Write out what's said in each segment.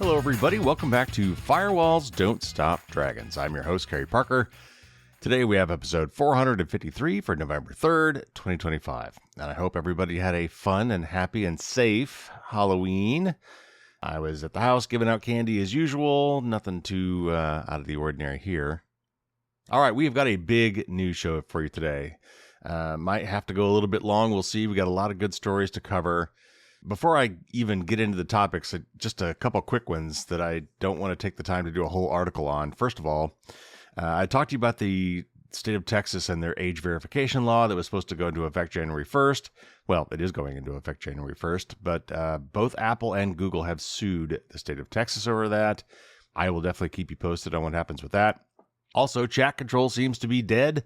Hello, everybody. Welcome back to Firewalls Don't Stop Dragons. I'm your host, Kerry Parker. Today we have episode 453 for November 3rd, 2025. And I hope everybody had a fun and happy and safe Halloween. I was at the house giving out candy as usual. Nothing too out of the ordinary here. All right, we've got a big news show for you today. Might have to go a little bit long. We'll see. We got a lot of good stories to cover. Before I even get into the topics, just a couple quick ones that I don't want to take the time to do a whole article on. First of all, I talked to you about the state of Texas and their age verification law that was supposed to go into effect January 1st. Well, it is going into effect January 1st, but both Apple and Google have sued the state of Texas over that. I will definitely keep you posted on what happens with that. Also, chat control seems to be dead.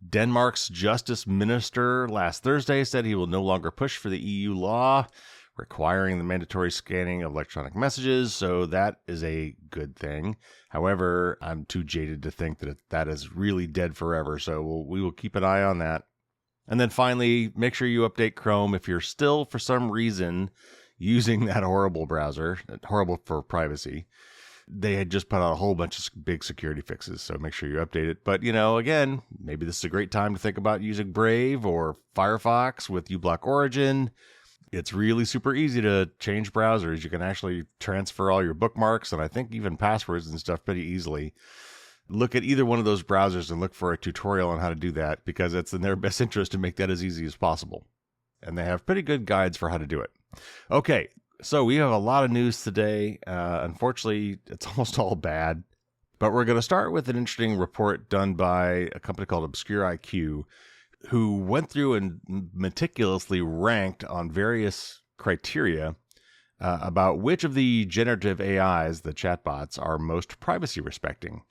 Denmark's justice minister last Thursday said he will no longer push for the EU law requiring the mandatory scanning of electronic messages, so that is a good thing. However, I'm too jaded to think that that is really dead forever, so we will keep an eye on that. And then finally, make sure you update Chrome if you're still, for some reason, using that horrible browser, horrible for privacy. They had just put out a whole bunch of big security fixes, so make sure you update it. But, again, maybe this is a great time to think about using Brave or Firefox with uBlock Origin. It's really super easy to change browsers. You can actually transfer all your bookmarks and I think even passwords and stuff pretty easily. Look at either one of those browsers and look for a tutorial on how to do that because it's in their best interest to make that as easy as possible. And they have pretty good guides for how to do it. Okay, so we have a lot of news today. Unfortunately, it's almost all bad. But we're going to start with an interesting report done by a company called Obscure IQ, who went through and meticulously ranked on various criteria about which of the generative AIs, the chatbots, are most privacy respecting.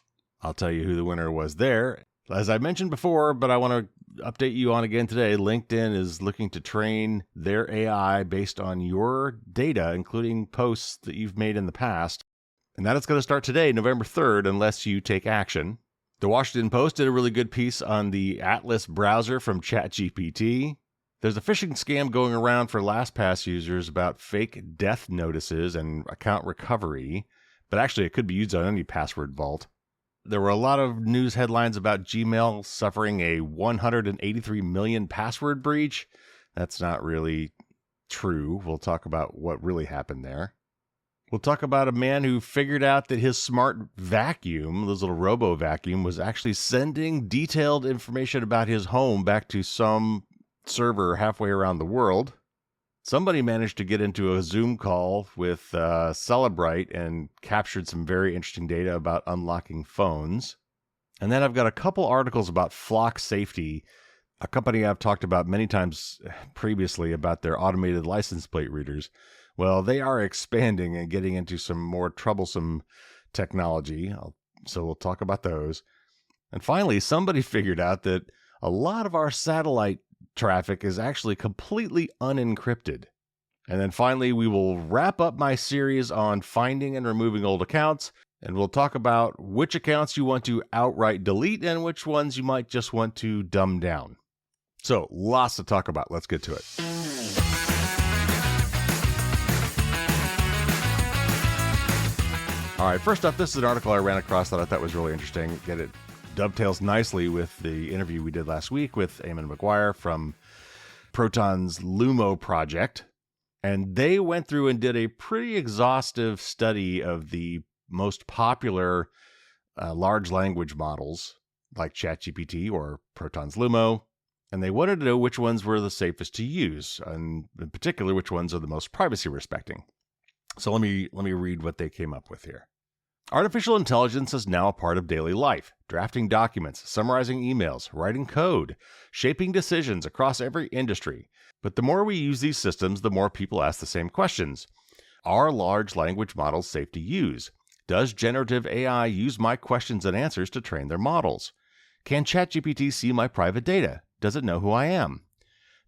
I'll tell you who the winner was there. As I mentioned before, but I want to update you on again today, LinkedIn is looking to train their AI based on your data, including posts that you've made in the past. And that is going to start today, November 3rd, unless you take action. The Washington Post did a really good piece on the Atlas browser from ChatGPT. There's a phishing scam going around for LastPass users about fake death notices and account recovery, but actually it could be used on any password vault. There were a lot of news headlines about Gmail suffering a 183 million password breach. That's not really true. We'll talk about what really happened there. We'll talk about a man who figured out that his smart vacuum, this little robo vacuum, was actually sending detailed information about his home back to some server halfway around the world. Somebody managed to get into a Zoom call with Cellebrite and captured some very interesting data about unlocking phones. And then I've got a couple articles about Flock Safety, a company I've talked about many times previously about their automated license plate readers. Well, they are expanding and getting into some more troublesome technology, so we'll talk about those. And finally, somebody figured out that a lot of our satellite traffic is actually completely unencrypted. And then finally, we will wrap up my series on finding and removing old accounts, and we'll talk about which accounts you want to outright delete and which ones you might just want to dumb down. So, lots to talk about. Let's get to it. All right, first up, this is an article I ran across that I thought was really interesting. Again, it dovetails nicely with the interview we did last week with Eamon McGuire from Proton's Lumo project. And they went through and did a pretty exhaustive study of the most popular large language models like ChatGPT or Proton's Lumo. And they wanted to know which ones were the safest to use, and in particular, which ones are the most privacy respecting. So let me read what they came up with here. Artificial intelligence is now a part of daily life, drafting documents, summarizing emails, writing code, shaping decisions across every industry. But the more we use these systems, the more people ask the same questions. Are large language models safe to use? Does generative AI use my questions and answers to train their models? Can ChatGPT see my private data? Does it know who I am?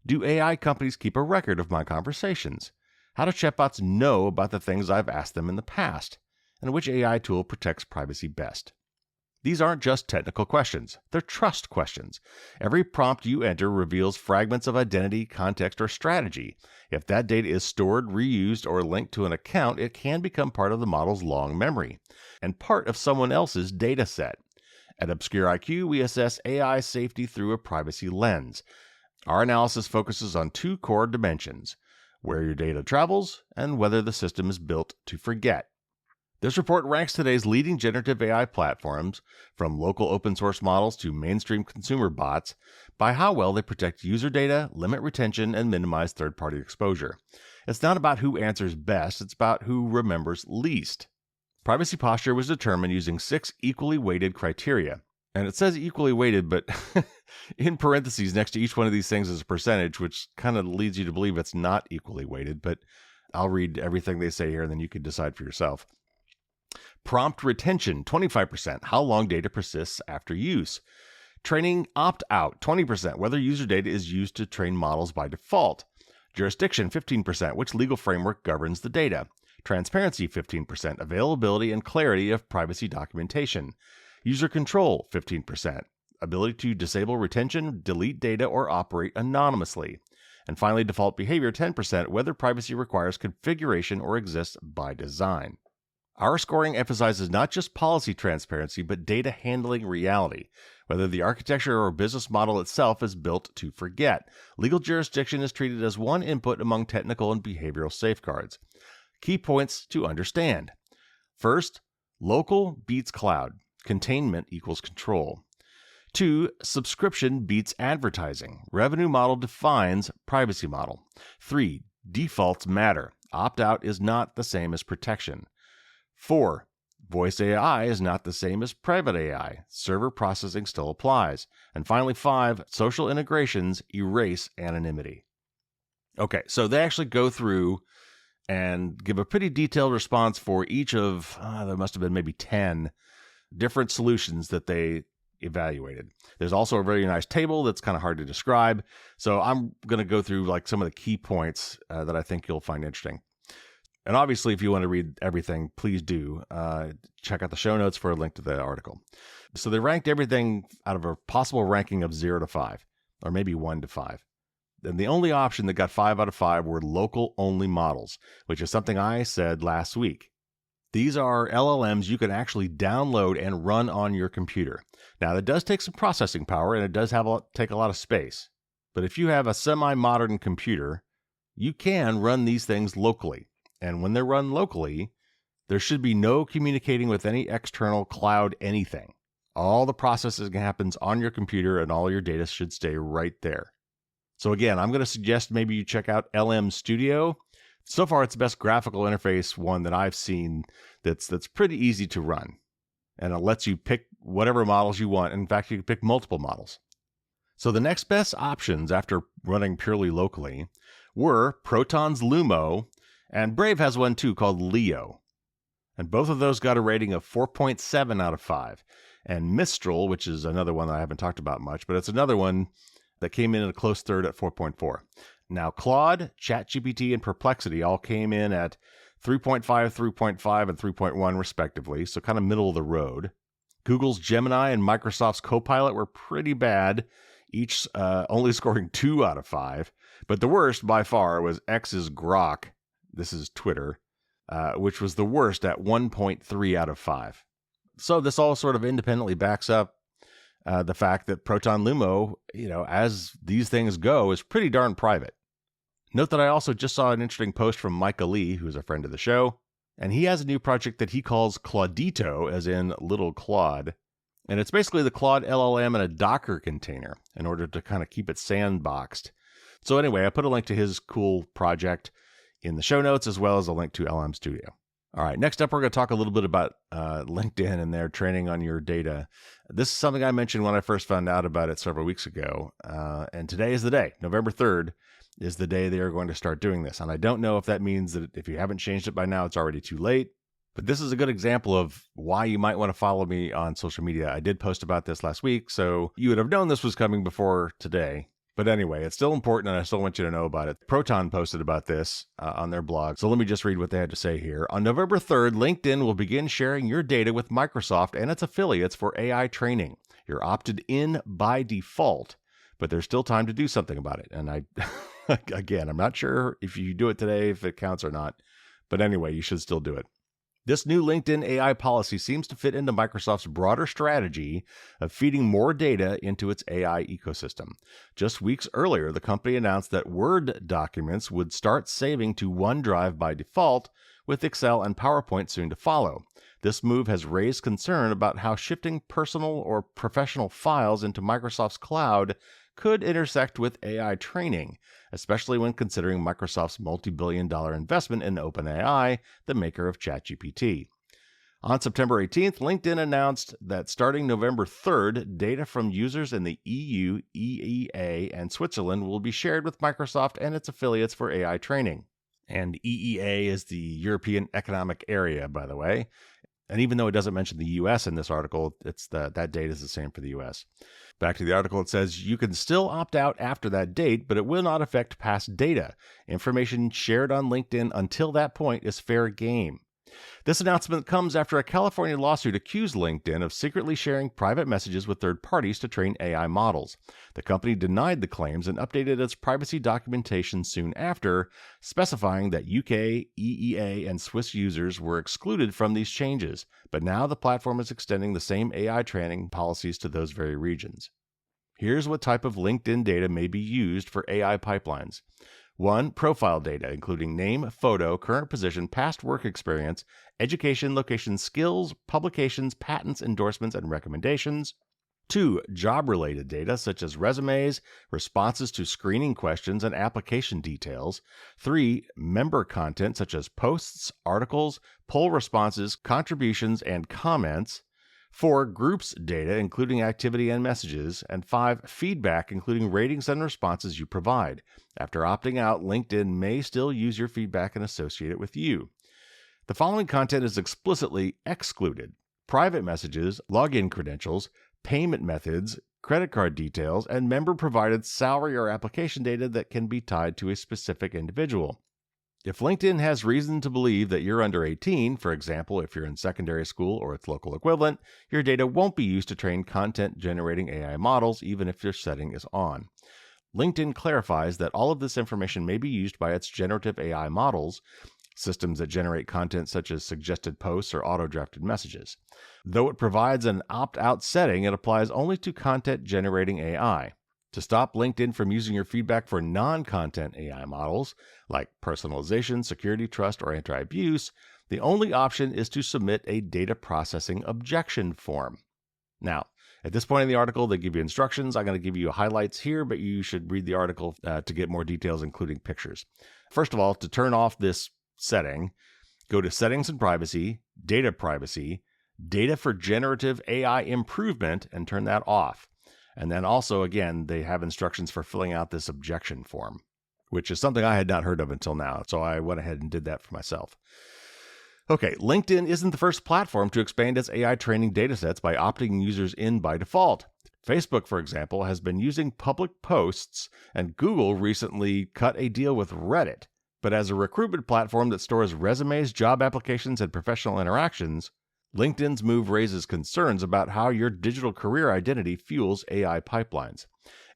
Do AI companies keep a record of my conversations? How do chatbots know about the things I've asked them in the past? And which AI tool protects privacy best? These aren't just technical questions, they're trust questions. Every prompt you enter reveals fragments of identity, context, or strategy. If that data is stored, reused, or linked to an account, it can become part of the model's long memory and part of someone else's data set. At Obscure IQ, we assess AI safety through a privacy lens. Our analysis focuses on two core dimensions: where your data travels and whether the system is built to forget. This report ranks today's leading generative AI platforms, from local open source models to mainstream consumer bots, by how well they protect user data, limit retention, and minimize third-party exposure. It's not about who answers best, it's about who remembers least. Privacy posture was determined using 6 equally weighted criteria. And it says equally weighted, but in parentheses next to each one of these things is a percentage, which kind of leads you to believe it's not equally weighted, but I'll read everything they say here and then you can decide for yourself. Prompt retention, 25%, how long data persists after use. Training opt-out, 20%, whether user data is used to train models by default. Jurisdiction, 15%, which legal framework governs the data. Transparency, 15%, availability and clarity of privacy documentation. User control, 15%, ability to disable retention, delete data, or operate anonymously. And finally, default behavior, 10%, whether privacy requires configuration or exists by design. Our scoring emphasizes not just policy transparency, but data handling reality, whether the architecture or business model itself is built to forget. Legal jurisdiction is treated as one input among technical and behavioral safeguards. Key points to understand. First, local beats cloud. Containment equals control. 2, subscription beats advertising. Revenue model defines privacy model. 3, defaults matter. Opt-out is not the same as protection. 4, voice AI is not the same as private AI. Server processing still applies. And finally, 5, social integrations erase anonymity. Okay, so they actually go through and give a pretty detailed response for each of, there must have been maybe 10 different solutions that they evaluated. There's also a very nice table that's kind of hard to describe. So I'm going to go through like some of the key points that I think you'll find interesting. And obviously, if you want to read everything, please do. Check out the show notes for a link to the article. So they ranked everything out of a possible ranking of 0 to 5, or maybe 1 to 5. And the only option that got 5 out of 5 were local-only models, which is something I said last week. These are LLMs you can actually download and run on your computer. Now, that does take some processing power, and it does take a lot of space. But if you have a semi-modern computer, you can run these things locally. And when they're run locally, there should be no communicating with any external cloud anything. All the processing happens on your computer, and all your data should stay right there. So again, I'm going to suggest maybe you check out LM Studio. So far, it's the best graphical interface one that I've seen that's pretty easy to run. And it lets you pick whatever models you want. In fact, you can pick multiple models. So the next best options after running purely locally were Proton's Lumo, and Brave has one too called Leo. And both of those got a rating of 4.7 out of 5. And Mistral, which is another one that I haven't talked about much, but it's another one that came in at a close third at 4.4. Now, Claude, ChatGPT, and Perplexity all came in at 3.5, 3.5, and 3.1 respectively, so kind of middle of the road. Google's Gemini and Microsoft's Copilot were pretty bad, each only scoring 2 out of 5. But the worst by far was X's Grok, this is Twitter, which was the worst at 1.3 out of 5. So this all sort of independently backs up the fact that Proton Lumo, as these things go, is pretty darn private. Note that I also just saw an interesting post from Micah Lee, who's a friend of the show, and he has a new project that he calls Claudito, as in Little Claude. And it's basically the Claude LLM in a Docker container in order to kind of keep it sandboxed. So anyway, I put a link to his cool project in the show notes, as well as a link to LM Studio. All right, next up, we're going to talk a little bit about LinkedIn and their training on your data. This is something I mentioned when I first found out about it several weeks ago. And today is the day. November 3rd is the day they are going to start doing this. And I don't know if that means that if you haven't changed it by now, it's already too late. But this is a good example of why you might want to follow me on social media. I did post about this last week, so you would have known this was coming before today. But anyway, it's still important, and I still want you to know about it. Patron posted about this on their blog. So let me just read what they had to say here. On November 3rd, LinkedIn will begin sharing your data with Microsoft and its affiliates for AI training. You're opted in by default, but there's still time to do something about it. And again, I'm not sure if you do it today, if it counts or not. But anyway, you should still do it. This new LinkedIn AI policy seems to fit into Microsoft's broader strategy of feeding more data into its AI ecosystem. Just weeks earlier, the company announced that Word documents would start saving to OneDrive by default, with Excel and PowerPoint soon to follow. This move has raised concern about how shifting personal or professional files into Microsoft's cloud could intersect with AI training, especially when considering Microsoft's multi-billion-dollar investment in OpenAI, the maker of ChatGPT. On September 18th, LinkedIn announced that starting November 3rd, data from users in the EU, EEA, and Switzerland will be shared with Microsoft and its affiliates for AI training. And EEA is the European Economic Area, by the way. And even though it doesn't mention the U.S. in this article, that date is the same for the U.S. Back to the article, it says, you can still opt out after that date, but it will not affect past data. Information shared on LinkedIn until that point is fair game. This announcement comes after a California lawsuit accused LinkedIn of secretly sharing private messages with third parties to train AI models. The company denied the claims and updated its privacy documentation soon after, specifying that UK, EEA, and Swiss users were excluded from these changes, but now the platform is extending the same AI training policies to those very regions. Here's what type of LinkedIn data may be used for AI pipelines. 1. Profile data, including name, photo, current position, past work experience, education, location, skills, publications, patents, endorsements, and recommendations. 2. Job-related data, such as resumes, responses to screening questions, and application details. 3. Member content, such as posts, articles, poll responses, contributions, and comments. 4. Groups data, including activity and messages. And 5. Feedback, including ratings and responses you provide. After opting out, LinkedIn may still use your feedback and associate it with you. The following content is explicitly excluded: private messages, login credentials, payment methods, credit card details, and member-provided salary or application data that can be tied to a specific individual. If LinkedIn has reason to believe that you're under 18, for example, if you're in secondary school or its local equivalent, your data won't be used to train content-generating AI models, even if your setting is on. LinkedIn clarifies that all of this information may be used by its generative AI models, systems that generate content such as suggested posts or auto-drafted messages. Though it provides an opt-out setting, it applies only to content-generating AI. To stop LinkedIn from using your feedback for non-content AI models, like personalization, security, trust, or anti-abuse, the only option is to submit a data processing objection form. Now, at this point in the article, they give you instructions. I'm going to give you highlights here, but you should read the article to get more details, including pictures. First of all, to turn off this setting, go to Settings and Privacy, Data for Generative AI Improvement, and turn that off. And then also, again, they have instructions for filling out this objection form, which is something I had not heard of until now. So I went ahead and did that for myself. Okay, LinkedIn isn't the first platform to expand its AI training datasets by opting users in by default. Facebook, for example, has been using public posts, and Google recently cut a deal with Reddit. But as a recruitment platform that stores resumes, job applications, and professional interactions, LinkedIn's move raises concerns about how your digital career identity fuels AI pipelines.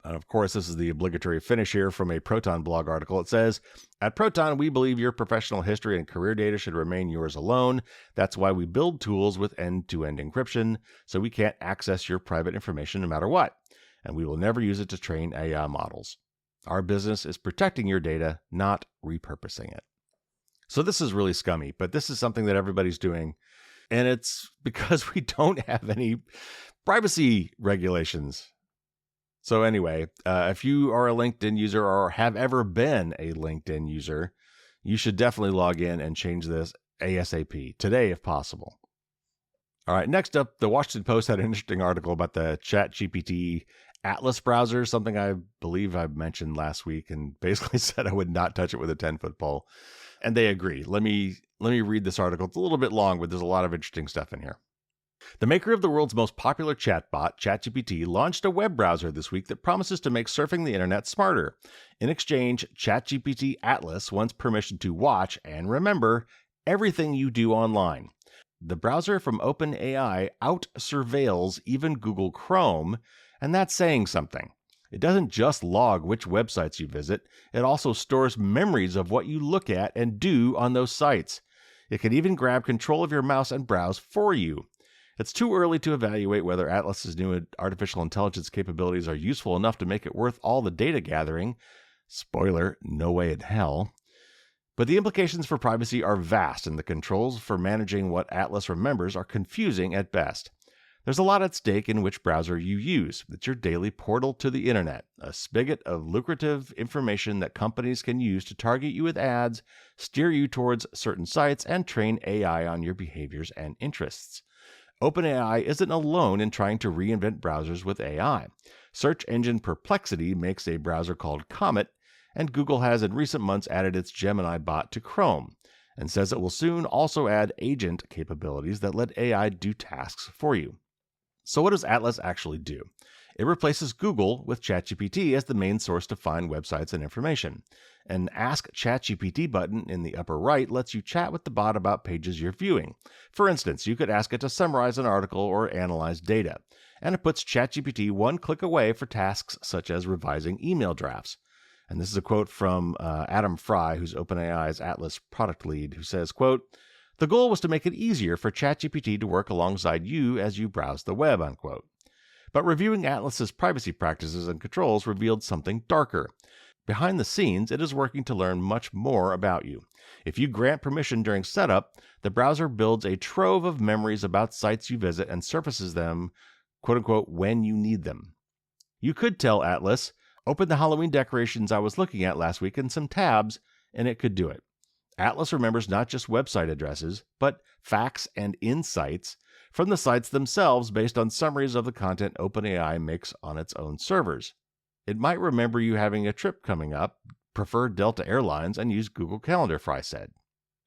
And of course, this is the obligatory finish here from a Proton blog article. It says, at Proton, we believe your professional history and career data should remain yours alone. That's why we build tools with end-to-end encryption, so we can't access your private information no matter what. And we will never use it to train AI models. Our business is protecting your data, not repurposing it. So this is really scummy, but this is something that everybody's doing. And it's because we don't have any privacy regulations. So anyway, if you are a LinkedIn user or have ever been a LinkedIn user, you should definitely log in and change this ASAP, today if possible. All right, next up, the Washington Post had an interesting article about the ChatGPT Atlas browser, something I believe I mentioned last week, and basically said I would not touch it with a 10-foot pole. And they agree. Let me read this article. It's a little bit long, but there's a lot of interesting stuff in here. The maker of the world's most popular chatbot, ChatGPT, launched a web browser this week that promises to make surfing the internet smarter. In exchange, ChatGPT Atlas wants permission to watch and remember everything you do online. The browser from OpenAI out-surveils even Google Chrome, and that's saying something. It doesn't just log which websites you visit, it also stores memories of what you look at and do on those sites. It can even grab control of your mouse and browse for you. It's too early to evaluate whether Atlas's new artificial intelligence capabilities are useful enough to make it worth all the data gathering. Spoiler, no way in hell. But the implications for privacy are vast, and the controls for managing what Atlas remembers are confusing at best. There's a lot at stake in which browser you use. It's your daily portal to the internet, a spigot of lucrative information that companies can use to target you with ads, steer you towards certain sites, and train AI on your behaviors and interests. OpenAI isn't alone in trying to reinvent browsers with AI. Search engine Perplexity makes a browser called Comet, and Google has in recent months added its Gemini bot to Chrome, and says it will soon also add agent capabilities that let AI do tasks for you. So what does Atlas actually do? It replaces Google with ChatGPT as the main source to find websites and information. An Ask ChatGPT button in the upper right lets you chat with the bot about pages you're viewing. For instance, you could ask it to summarize an article or analyze data, and it puts ChatGPT one click away for tasks such as revising email drafts. And this is a quote from Adam Fry, who's OpenAI's Atlas product lead, who says, quote, "The goal was to make it easier for ChatGPT to work alongside you as you browse the web," unquote. But reviewing Atlas's privacy practices and controls revealed something darker. Behind the scenes, it is working to learn much more about you. If you grant permission during setup, the browser builds a trove of memories about sites you visit and surfaces them, quote-unquote, when you need them. You could tell Atlas, "Open the Halloween decorations I was looking at last week in some tabs," and it could do it. Atlas remembers not just website addresses, but facts and insights from the sites themselves based on summaries of the content OpenAI makes on its own servers. It might remember you having a trip coming up, prefer Delta Airlines, and use Google Calendar, Fry said.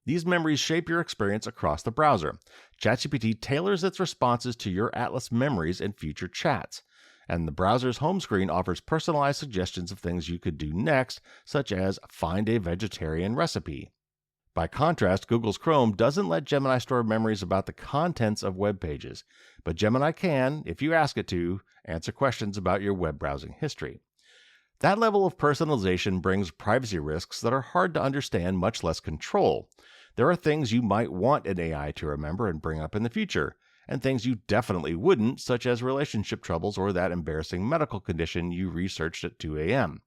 These memories shape your experience across the browser. ChatGPT tailors its responses to your Atlas memories in future chats, and the browser's home screen offers personalized suggestions of things you could do next, such as find a vegetarian recipe. By contrast, Google's Chrome doesn't let Gemini store memories about the contents of web pages, but Gemini can, if you ask it to, answer questions about your web browsing history. That level of personalization brings privacy risks that are hard to understand, much less control. There are things you might want an AI to remember and bring up in the future, and things you definitely wouldn't, such as relationship troubles or that embarrassing medical condition you researched at 2 a.m.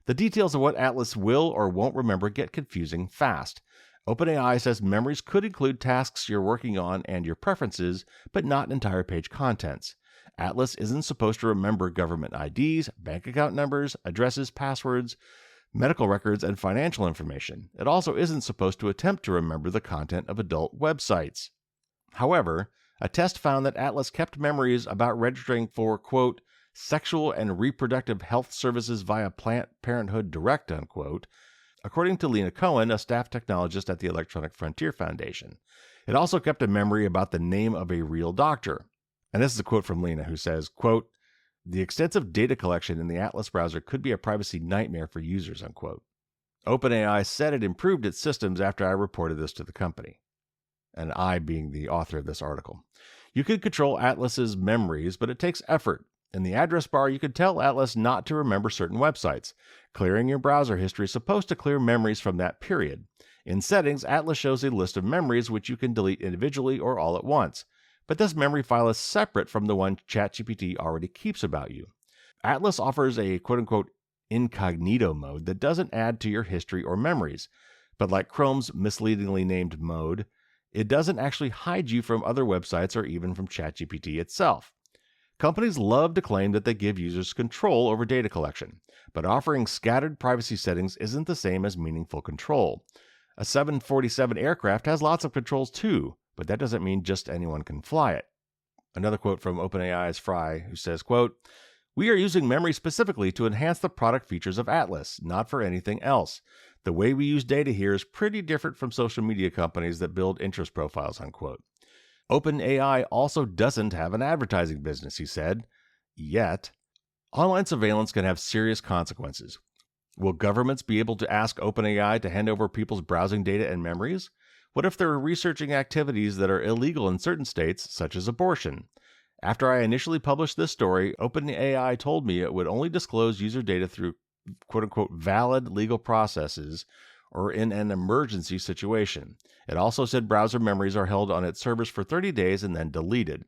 The details of what Atlas will or won't remember get confusing fast. OpenAI says memories could include tasks you're working on and your preferences, but not entire page contents. Atlas isn't supposed to remember government IDs, bank account numbers, addresses, passwords, medical records, and financial information. It also isn't supposed to attempt to remember the content of adult websites. However, a test found that Atlas kept memories about registering for, quote, sexual and reproductive health services via Planned Parenthood Direct, unquote, according to Lena Cohen, a staff technologist at the Electronic Frontier Foundation. It also kept a memory about the name of a real doctor. And this is a quote from Lena, who says, quote, "The extensive data collection in the Atlas browser could be a privacy nightmare for users," unquote. OpenAI said it improved its systems after I reported this to the company, and I being the author of this article. You could control Atlas's memories, but it takes effort. In the address bar, you could tell Atlas not to remember certain websites. Clearing your browser history is supposed to clear memories from that period. In settings, Atlas shows a list of memories which you can delete individually or all at once. But this memory file is separate from the one ChatGPT already keeps about you. Atlas offers a quote-unquote incognito mode that doesn't add to your history or memories. But like Chrome's misleadingly named mode, it doesn't actually hide you from other websites or even from ChatGPT itself. Companies love to claim that they give users control over data collection, but offering scattered privacy settings isn't the same as meaningful control. A 747 aircraft has lots of controls too, but that doesn't mean just anyone can fly it. Another quote from OpenAI's Fry, who says, quote, "We are using memory specifically to enhance the product features of Atlas, not for anything else. The way we use data here is pretty different from social media companies that build interest profiles," unquote. OpenAI also doesn't have an advertising business, he said. Yet. Online surveillance can have serious consequences. Will governments be able to ask OpenAI to hand over people's browsing data and memories? What if they're researching activities that are illegal in certain states, such as abortion? After I initially published this story, OpenAI told me it would only disclose user data through quote-unquote valid legal processes or in an emergency situation. It also said browser memories are held on its servers for 30 days and then deleted.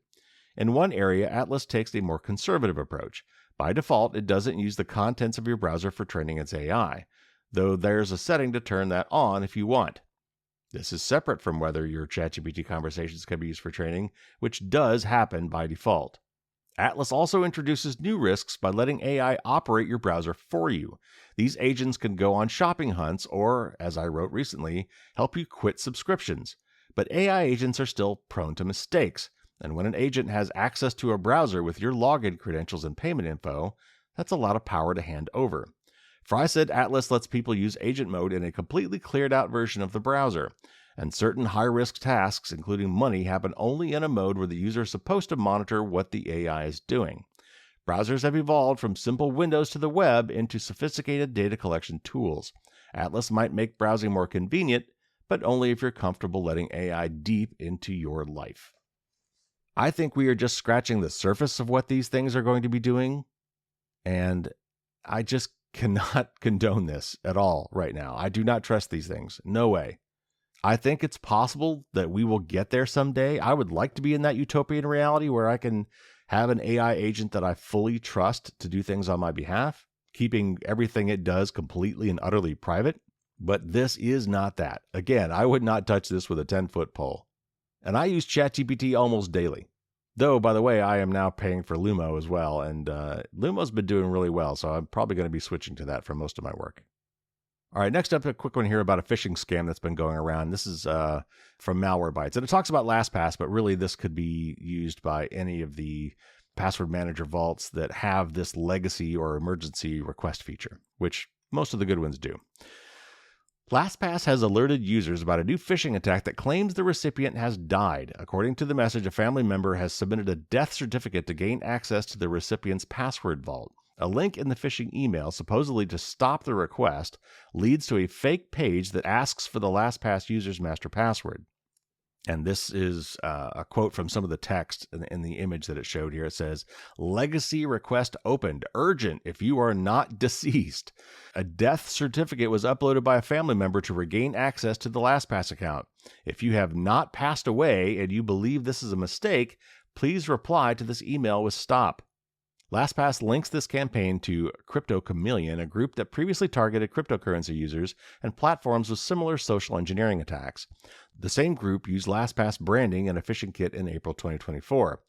In one area, Atlas takes a more conservative approach. By default, it doesn't use the contents of your browser for training its AI, though there's a setting to turn that on if you want. This is separate from whether your ChatGPT conversations can be used for training, which does happen by default. Atlas also introduces new risks by letting AI operate your browser for you. These agents can go on shopping hunts or, as I wrote recently, help you quit subscriptions. But AI agents are still prone to mistakes, and when an agent has access to a browser with your login credentials and payment info, that's a lot of power to hand over. Fry said Atlas lets people use agent mode in a completely cleared out version of the browser, and certain high-risk tasks, including money, happen only in a mode where the user is supposed to monitor what the AI is doing. Browsers have evolved from simple windows to the web into sophisticated data collection tools. Atlas might make browsing more convenient, but only if you're comfortable letting AI deep into your life. I think we are just scratching the surface of what these things are going to be doing, and I just cannot condone this at all right now. I do not trust these things. No way. I think it's possible that we will get there someday. I would like to be in that utopian reality where I can have an AI agent that I fully trust to do things on my behalf, keeping everything it does completely and utterly private. But this is not that. Again, I would not touch this with a 10-foot pole. And I use ChatGPT almost daily. Though, by the way, I am now paying for Lumo as well, and Lumo's been doing really well, so I'm probably going to be switching to that for most of my work. All right, next up, a quick one here about a phishing scam that's been going around. This is from Malwarebytes, and it talks about LastPass, but really this could be used by any of the password manager vaults that have this legacy or emergency request feature, which most of the good ones do. LastPass has alerted users about a new phishing attack that claims the recipient has died. According to the message, a family member has submitted a death certificate to gain access to the recipient's password vault. A link in the phishing email, supposedly to stop the request, leads to a fake page that asks for the LastPass user's master password. And this is a quote from some of the text in the image that it showed here. It says, "Legacy request opened. Urgent if you are not deceased." A death certificate was uploaded by a family member to regain access to the LastPass account. If you have not passed away and you believe this is a mistake, please reply to this email with stop. LastPass links this campaign to Crypto Chameleon, a group that previously targeted cryptocurrency users and platforms with similar social engineering attacks. The same group used LastPass branding in a phishing kit in April 2024.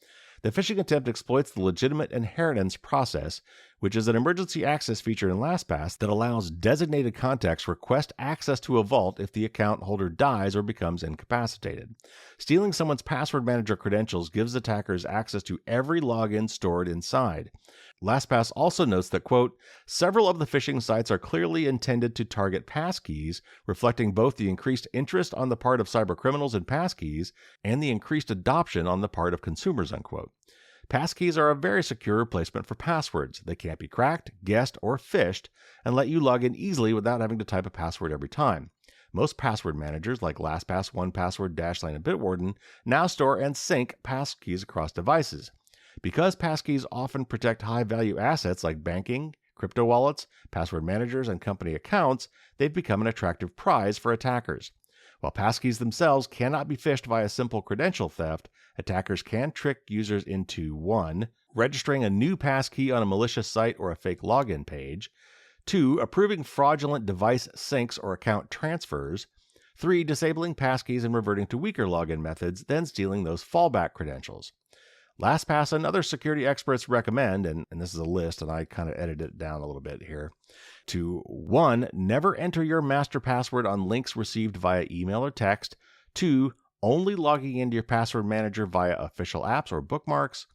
The phishing attempt exploits the legitimate inheritance process, which is an emergency access feature in LastPass that allows designated contacts request access to a vault if the account holder dies or becomes incapacitated. Stealing someone's password manager credentials gives attackers access to every login stored inside. LastPass also notes that, quote, "Several of the phishing sites are clearly intended to target passkeys, reflecting both the increased interest on the part of cybercriminals in passkeys and the increased adoption on the part of consumers," unquote. Passkeys are a very secure replacement for passwords. They can't be cracked, guessed, or phished, and let you log in easily without having to type a password every time. Most password managers like LastPass, 1Password, Dashlane, and Bitwarden now store and sync passkeys across devices. Because passkeys often protect high-value assets like banking, crypto wallets, password managers, and company accounts, they've become an attractive prize for attackers. While passkeys themselves cannot be phished via simple credential theft, attackers can trick users into 1. Registering a new passkey on a malicious site or a fake login page, 2. Approving fraudulent device syncs or account transfers, 3. Disabling passkeys and reverting to weaker login methods, then stealing those fallback credentials. LastPass and other security experts recommend, and this is a list, and I kind of edited it down a little bit here, to 1. Never enter your master password on links received via email or text. 2. Only logging into your password manager via official apps or bookmarks.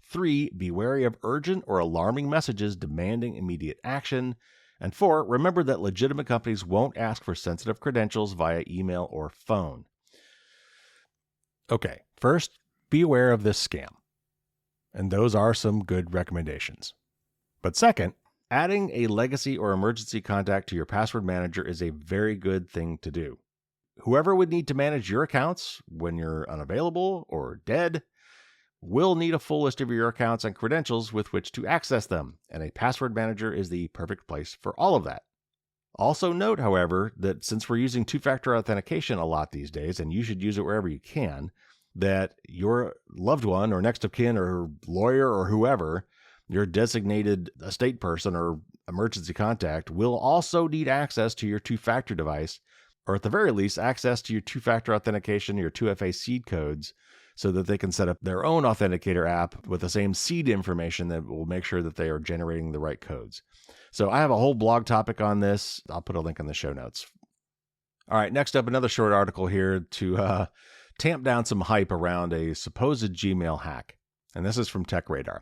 3. Be wary of urgent or alarming messages demanding immediate action. And 4. Remember that legitimate companies won't ask for sensitive credentials via email or phone. Okay, first, be aware of this scam. And those are some good recommendations. But second, adding a legacy or emergency contact to your password manager is a very good thing to do. Whoever would need to manage your accounts when you're unavailable or dead will need a full list of your accounts and credentials with which to access them, and a password manager is the perfect place for all of that. Also note, however, that since we're using two-factor authentication a lot these days, and you should use it wherever you can, that your loved one or next of kin or lawyer or whoever, your designated estate person or emergency contact, will also need access to your two-factor device, or at the very least, access to your two-factor authentication, your 2FA seed codes, so that they can set up their own authenticator app with the same seed information that will make sure that they are generating the right codes. So I have a whole blog topic on this. I'll put a link in the show notes. All right, next up, another short article here to tamp down some hype around a supposed Gmail hack. And this is from TechRadar.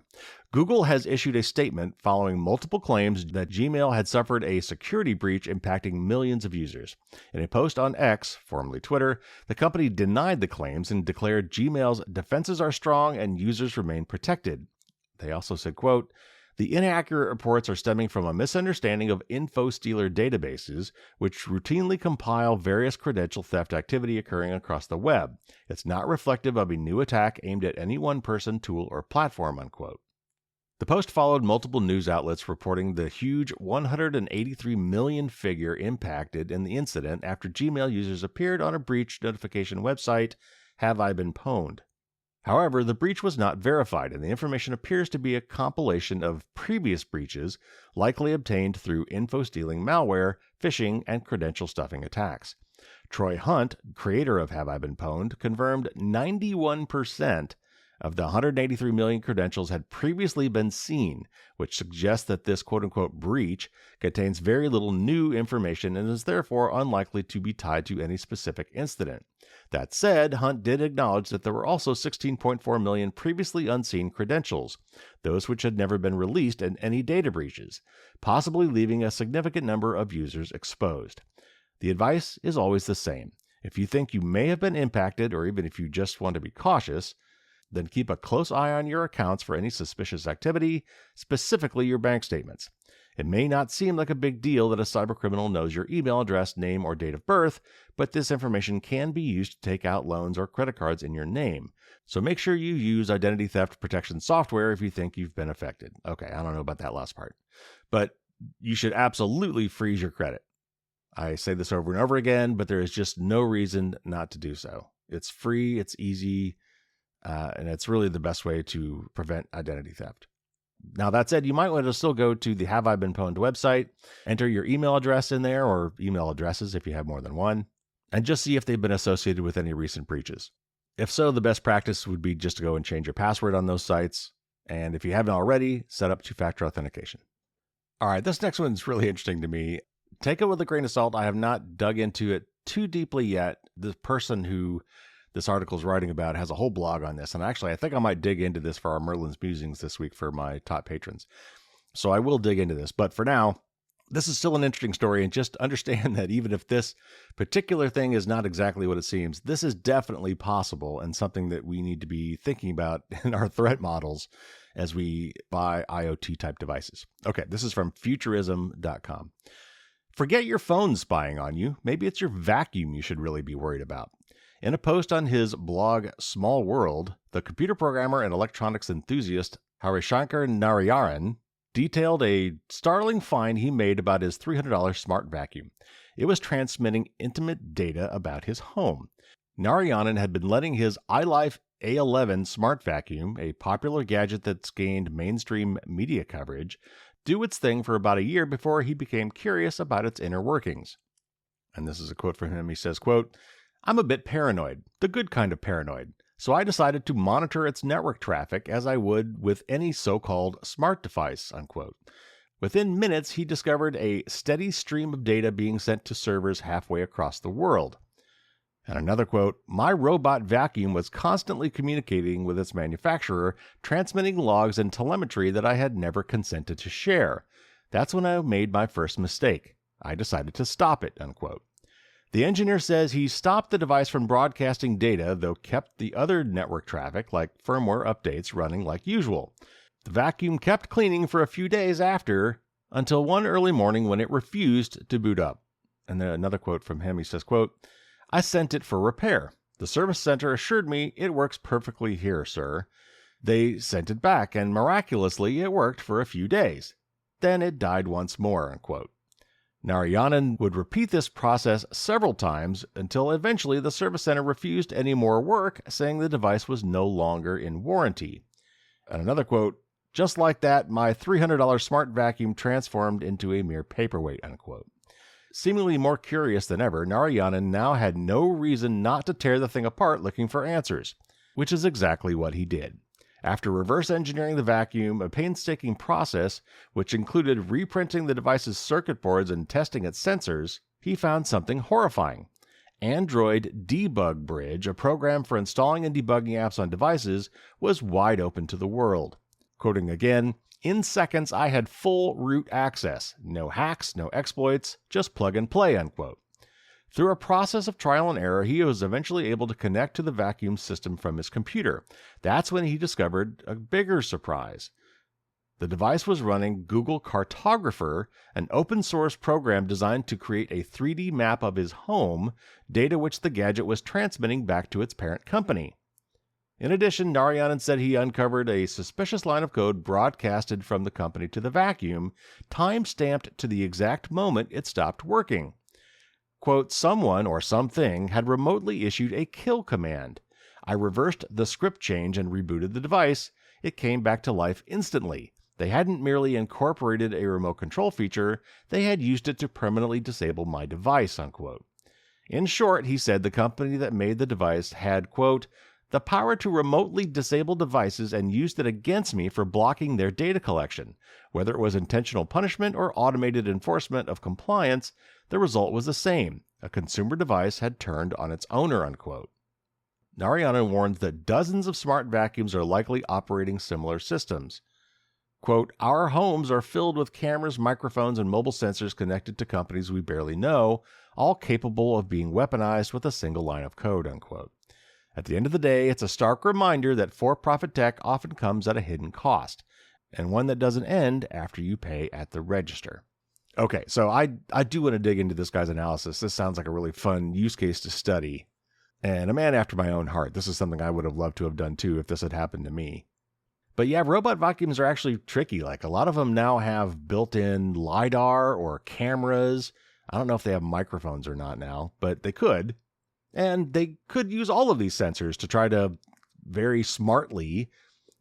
Google has issued a statement following multiple claims that Gmail had suffered a security breach impacting millions of users. In a post on X, formerly Twitter, the company denied the claims and declared Gmail's defenses are strong and users remain protected. They also said, quote, "The inaccurate reports are stemming from a misunderstanding of InfoStealer databases, which routinely compile various credential theft activity occurring across the web. It's not reflective of a new attack aimed at any one person, tool, or platform," unquote. The post followed multiple news outlets reporting the huge 183 million figure impacted in the incident after Gmail users appeared on a breach notification website, Have I Been Pwned? However, the breach was not verified, and the information appears to be a compilation of previous breaches, likely obtained through info-stealing malware, phishing, and credential stuffing attacks. Troy Hunt, creator of Have I Been Pwned, confirmed 91% of the 183 million credentials had previously been seen, which suggests that this quote-unquote breach contains very little new information and is therefore unlikely to be tied to any specific incident. That said, Hunt did acknowledge that there were also 16.4 million previously unseen credentials, those which had never been released in any data breaches, possibly leaving a significant number of users exposed. The advice is always the same. If you think you may have been impacted, or even if you just want to be cautious, then keep a close eye on your accounts for any suspicious activity, specifically your bank statements. It may not seem like a big deal that a cybercriminal knows your email address, name, or date of birth, but this information can be used to take out loans or credit cards in your name. So make sure you use identity theft protection software if you think you've been affected. Okay, I don't know about that last part, but you should absolutely freeze your credit. I say this over and over again, but there is just no reason not to do so. It's free, it's easy, and it's really the best way to prevent identity theft. Now, that said, you might want to still go to the Have I Been Pwned website, enter your email address in there, or email addresses if you have more than one, and just see if they've been associated with any recent breaches. If so, the best practice would be just to go and change your password on those sites, and if you haven't already, set up two-factor authentication. All right, this next one's really interesting to me. Take it with a grain of salt. I have not dug into it too deeply yet. The person who this article is writing about has a whole blog on this. And actually, I think I might dig into this for our Merlin's Musings this week for my top patrons. So I will dig into this. But for now, this is still an interesting story. And just understand that even if this particular thing is not exactly what it seems, this is definitely possible and something that we need to be thinking about in our threat models as we buy IoT type devices. Okay, this is from futurism.com. Forget your phone spying on you. Maybe it's your vacuum you should really be worried about. In a post on his blog Small World, the computer programmer and electronics enthusiast Harishankar Narayaran detailed a startling find he made about his $300 smart vacuum. It was transmitting intimate data about his home. Narayanan had been letting his iLife A11 smart vacuum, a popular gadget that's gained mainstream media coverage, do its thing for about a year before he became curious about its inner workings. And this is a quote from him. He says, quote, "I'm a bit paranoid, the good kind of paranoid, so I decided to monitor its network traffic as I would with any so-called smart device," unquote. Within minutes, he discovered a steady stream of data being sent to servers halfway across the world. And another quote, "My robot vacuum was constantly communicating with its manufacturer, transmitting logs and telemetry that I had never consented to share. That's when I made my first mistake. I decided to stop it," unquote. The engineer says he stopped the device from broadcasting data, though kept the other network traffic, like firmware updates, running like usual. The vacuum kept cleaning for a few days after, until one early morning when it refused to boot up. And then another quote from him, he says, quote, "I sent it for repair. The service center assured me it works perfectly here, sir. They sent it back, and miraculously it worked for a few days. Then it died once more," unquote. Narayanan would repeat this process several times until eventually the service center refused any more work, saying the device was no longer in warranty. And another quote, "Just like that, my $300 smart vacuum transformed into a mere paperweight," unquote. Seemingly more curious than ever, Narayanan now had no reason not to tear the thing apart looking for answers, which is exactly what he did. After reverse engineering the vacuum, a painstaking process which included reprinting the device's circuit boards and testing its sensors, he found something horrifying. Android Debug Bridge, a program for installing and debugging apps on devices, was wide open to the world. Quoting again, "In seconds I had full root access. No hacks, no exploits, just plug and play," unquote. Through a process of trial and error, he was eventually able to connect to the vacuum system from his computer. That's when he discovered a bigger surprise. The device was running Google Cartographer, an open-source program designed to create a 3D map of his home, data which the gadget was transmitting back to its parent company. In addition, Narayanan said he uncovered a suspicious line of code broadcasted from the company to the vacuum, time-stamped to the exact moment it stopped working. Quote, "Someone or something had remotely issued a kill command. I reversed the script change and rebooted the device. It came back to life instantly. They hadn't merely incorporated a remote control feature, they had used it to permanently disable my device," unquote. In short, he said the company that made the device had, quote, "the power to remotely disable devices and used it against me for blocking their data collection. Whether it was intentional punishment or automated enforcement of compliance, the result was the same. A consumer device had turned on its owner," unquote. Narayanan warns that dozens of smart vacuums are likely operating similar systems. Quote, "Our homes are filled with cameras, microphones, and mobile sensors connected to companies we barely know, all capable of being weaponized with a single line of code," unquote. At the end of the day, it's a stark reminder that for-profit tech often comes at a hidden cost, and one that doesn't end after you pay at the register. Okay, so I do want to dig into this guy's analysis. This sounds like a really fun use case to study, and a man after my own heart. This is something I would have loved to have done too if this had happened to me. But yeah, robot vacuums are actually tricky. Like a lot of them now have built-in LiDAR or cameras. I don't know if they have microphones or not now, but they could. And they could use all of these sensors to try to very smartly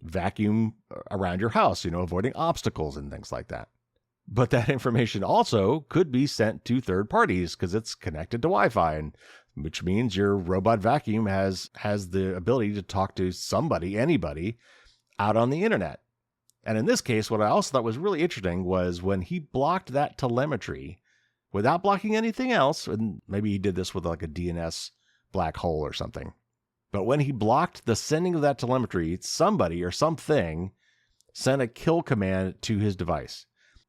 vacuum around your house, avoiding obstacles and things like that. But that information also could be sent to third parties because it's connected to Wi-Fi, and which means your robot vacuum has the ability to talk to somebody, anybody, out on the internet. And in this case, what I also thought was really interesting was when he blocked that telemetry without blocking anything else, and maybe he did this with like a DNS black hole or something. But when he blocked the sending of that telemetry, somebody or something sent a kill command to his device.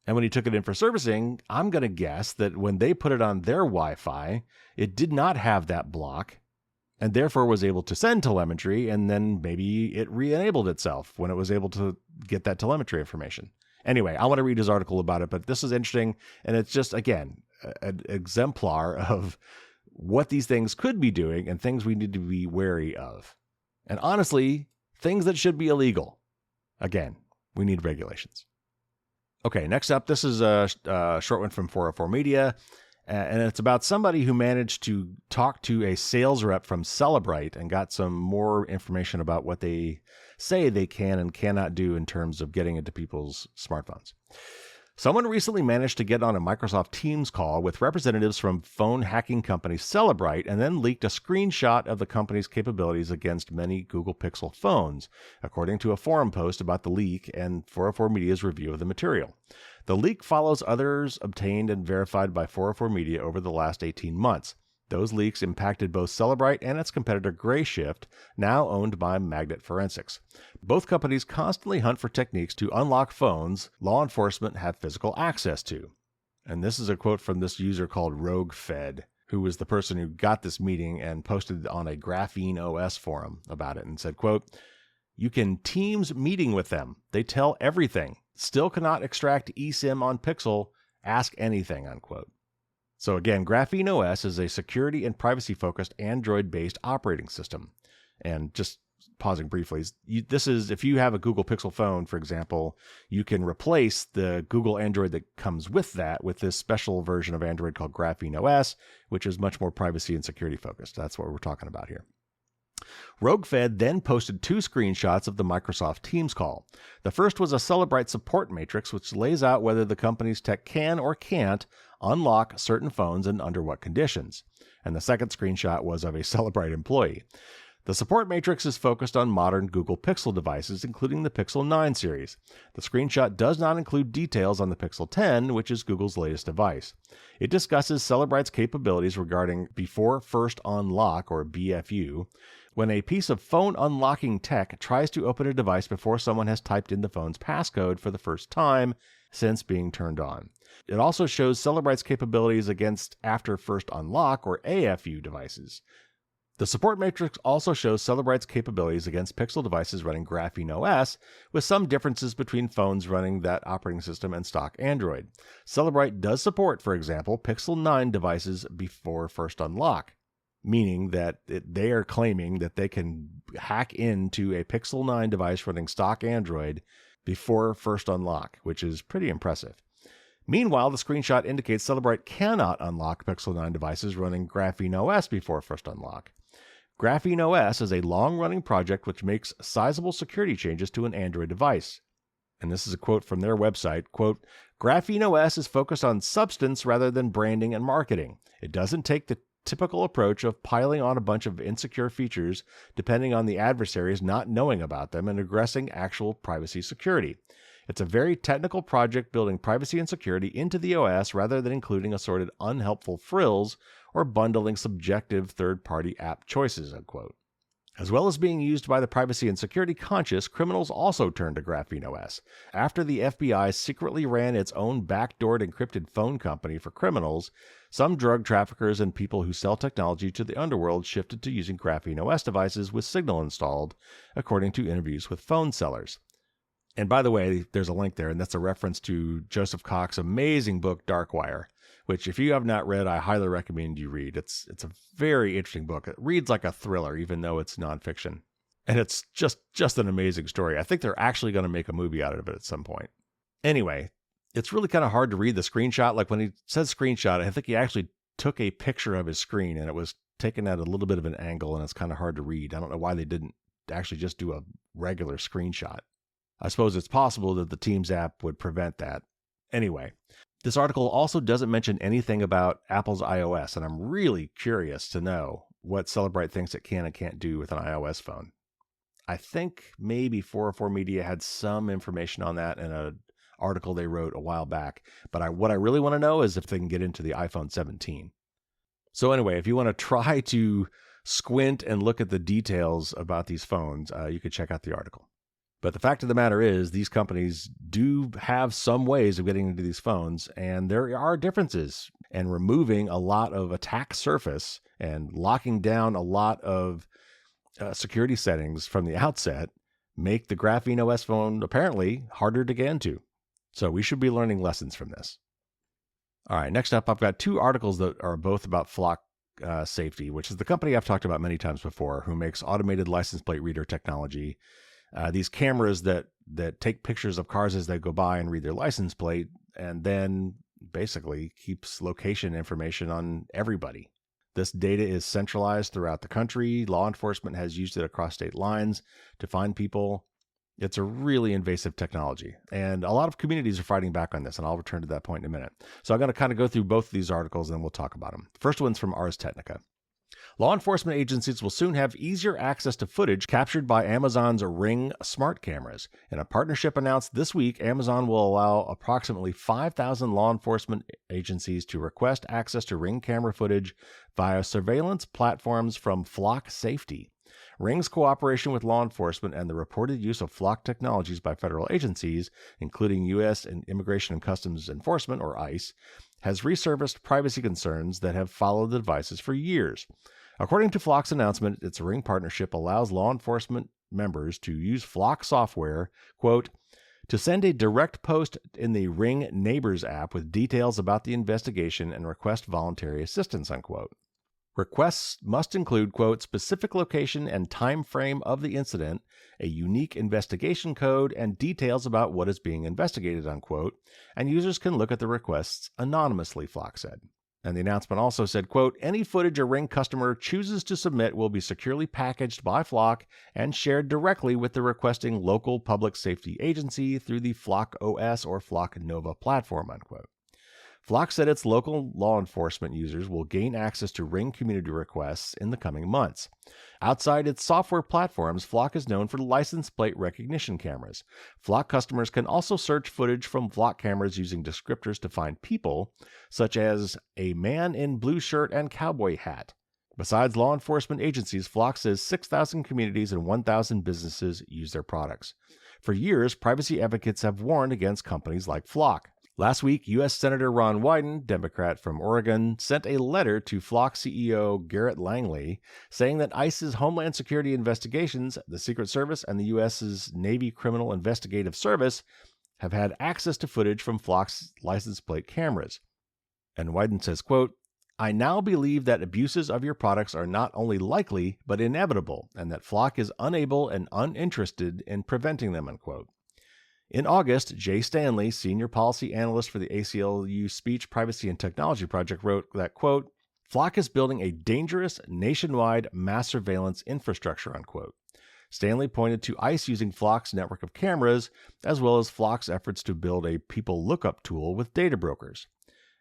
And when he took it in for servicing, I'm going to guess that when they put it on their Wi-Fi, it did not have that block and therefore was able to send telemetry, and then maybe it re-enabled itself when it was able to get that telemetry information. Anyway, I want to read his article about it, but this is interesting, and it's just, again, an exemplar of what these things could be doing and things we need to be wary of. And honestly, things that should be illegal. Again, we need regulations. Okay, next up, this is a short one from 404 Media, and it's about somebody who managed to talk to a sales rep from Cellebrite and got some more information about what they say they can and cannot do in terms of getting into people's smartphones. Someone recently managed to get on a Microsoft Teams call with representatives from phone hacking company Cellebrite and then leaked a screenshot of the company's capabilities against many Google Pixel phones, according to a forum post about the leak and 404 Media's review of the material. The leak follows others obtained and verified by 404 Media over the last 18 months. Those leaks impacted both Cellebrite and its competitor Grayshift, now owned by Magnet Forensics. Both companies constantly hunt for techniques to unlock phones law enforcement have physical access to. And this is a quote from this user called RogueFed. who was the person who got this meeting and posted on a Graphene OS forum about it and said, quote, "You can Teams meeting with them. They tell everything. Still cannot extract eSIM on Pixel. Ask anything," unquote. So again, Graphene OS is a security and privacy-focused Android-based operating system. And just pausing briefly, this is, if you have a Google Pixel phone, for example, you can replace the Google Android that comes with that with this special version of Android called Graphene OS, which is much more privacy and security-focused. That's what we're talking about here. RogueFed then posted 2 screenshots of the Microsoft Teams call. The first was a Cellebrite support matrix, which lays out whether the company's tech can or can't unlock certain phones and under what conditions. And the second screenshot was of a Cellebrite employee. The support matrix is focused on modern Google Pixel devices, including the Pixel 9 series. The screenshot does not include details on the Pixel 10, which is Google's latest device. It discusses Cellebrite's capabilities regarding Before First Unlock, or BFU, when a piece of phone unlocking tech tries to open a device before someone has typed in the phone's passcode for the first time since being turned on. It also shows Cellebrite's capabilities against After First Unlock, or AFU, devices. The support matrix also shows Cellebrite's capabilities against Pixel devices running Graphene OS, with some differences between phones running that operating system and stock Android. Cellebrite does support, for example, Pixel 9 devices before first unlock, meaning that they are claiming that they can hack into a Pixel 9 device running stock Android before first unlock, which is pretty impressive. Meanwhile, the screenshot indicates Cellebrite cannot unlock Pixel 9 devices running Graphene OS before first unlock. Graphene OS is a long-running project which makes sizable security changes to an Android device. And this is a quote from their website, quote, "Graphene OS is focused on substance rather than branding and marketing. It doesn't take the typical approach of piling on a bunch of insecure features depending on the adversaries not knowing about them and aggressing actual privacy security. It's a very technical project building privacy and security into the OS rather than including assorted unhelpful frills or bundling subjective third-party app choices," unquote. As well as being used by the privacy and security conscious, criminals also turned to Graphene OS. After the FBI secretly ran its own backdoored encrypted phone company for criminals, some drug traffickers and people who sell technology to the underworld shifted to using Graphene OS devices with Signal installed, according to interviews with phone sellers. And by the way, there's a link there, and that's a reference to Joseph Cox's amazing book, Darkwire, which if you have not read, I highly recommend you read. It's a very interesting book. It reads like a thriller, even though it's nonfiction. And it's just an amazing story. I think they're actually going to make a movie out of it at some point. Anyway, it's really kind of hard to read the screenshot. Like when he says screenshot, I think he actually took a picture of his screen, and it was taken at a little bit of an angle, and it's kind of hard to read. I don't know why they didn't actually just do a regular screenshot. I suppose it's possible that the Teams app would prevent that. Anyway, this article also doesn't mention anything about Apple's iOS, and I'm really curious to know what Cellebrite thinks it can and can't do with an iOS phone. I think maybe 404 Media had some information on that in an article they wrote a while back, but what I really want to know is if they can get into the iPhone 17. So anyway, if you want to try to squint and look at the details about these phones, you could check out the article. But the fact of the matter is, these companies do have some ways of getting into these phones, and there are differences. And removing a lot of attack surface and locking down a lot of security settings from the outset make the Graphene OS phone apparently harder to get into. So we should be learning lessons from this. All right, next up, I've got 2 articles that are both about Flock Safety, which is the company I've talked about many times before, who makes automated license plate reader technology. These cameras that take pictures of cars as they go by and read their license plate, and then basically keeps location information on everybody. This data is centralized throughout the country. Law enforcement has used it across state lines to find people. It's a really invasive technology, and a lot of communities are fighting back on this, and I'll return to that point in a minute. So I'm going to kind of go through both of these articles, and we'll talk about them. The first one's from Ars Technica. Law enforcement agencies will soon have easier access to footage captured by Amazon's Ring smart cameras. In a partnership announced this week, Amazon will allow approximately 5,000 law enforcement agencies to request access to Ring camera footage via surveillance platforms from Flock Safety. Ring's cooperation with law enforcement and the reported use of Flock technologies by federal agencies, including U.S. Immigration and Customs Enforcement, or ICE, has resurfaced privacy concerns that have followed the devices for years. According to Flock's announcement, its Ring partnership allows law enforcement members to use Flock software, quote, to send a direct post in the Ring Neighbors app with details about the investigation and request voluntary assistance, unquote. Requests must include, quote, specific location and time frame of the incident, a unique investigation code, and details about what is being investigated, unquote, and users can look at the requests anonymously, Flock said. And the announcement also said, quote, any footage a Ring customer chooses to submit will be securely packaged by Flock and shared directly with the requesting local public safety agency through the Flock OS or Flock Nova platform, unquote. Flock said its local law enforcement users will gain access to Ring community requests in the coming months. Outside its software platforms, Flock is known for license plate recognition cameras. Flock customers can also search footage from Flock cameras using descriptors to find people, such as a man in blue shirt and cowboy hat. Besides law enforcement agencies, Flock says 6,000 communities and 1,000 businesses use their products. For years, privacy advocates have warned against companies like Flock. Last week, U.S. Senator Ron Wyden, Democrat from Oregon, sent a letter to Flock CEO Garrett Langley saying that ICE's Homeland Security investigations, the Secret Service, and the U.S.'s Navy Criminal Investigative Service have had access to footage from Flock's license plate cameras. And Wyden says, quote, I now believe that abuses of your products are not only likely, but inevitable, and that Flock is unable and uninterested in preventing them, unquote. In August, Jay Stanley, senior policy analyst for the ACLU Speech, Privacy, and Technology Project, wrote that, quote, Flock is building a dangerous nationwide mass surveillance infrastructure, unquote. Stanley pointed to ICE using Flock's network of cameras, as well as Flock's efforts to build a people lookup tool with data brokers.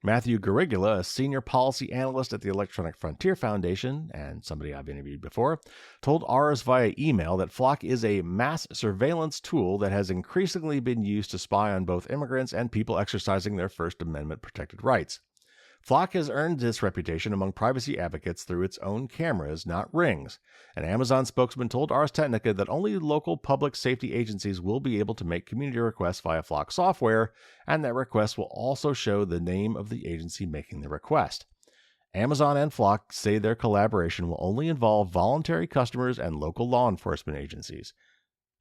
Matthew Garigula, a senior policy analyst at the Electronic Frontier Foundation, and somebody I've interviewed before, told ours via email that Flock is a mass surveillance tool that has increasingly been used to spy on both immigrants and people exercising their First Amendment protected rights. Flock has earned this reputation among privacy advocates through its own cameras, not Rings. An Amazon spokesman told Ars Technica that only local public safety agencies will be able to make community requests via Flock software, and that requests will also show the name of the agency making the request. Amazon and Flock say their collaboration will only involve voluntary customers and local law enforcement agencies.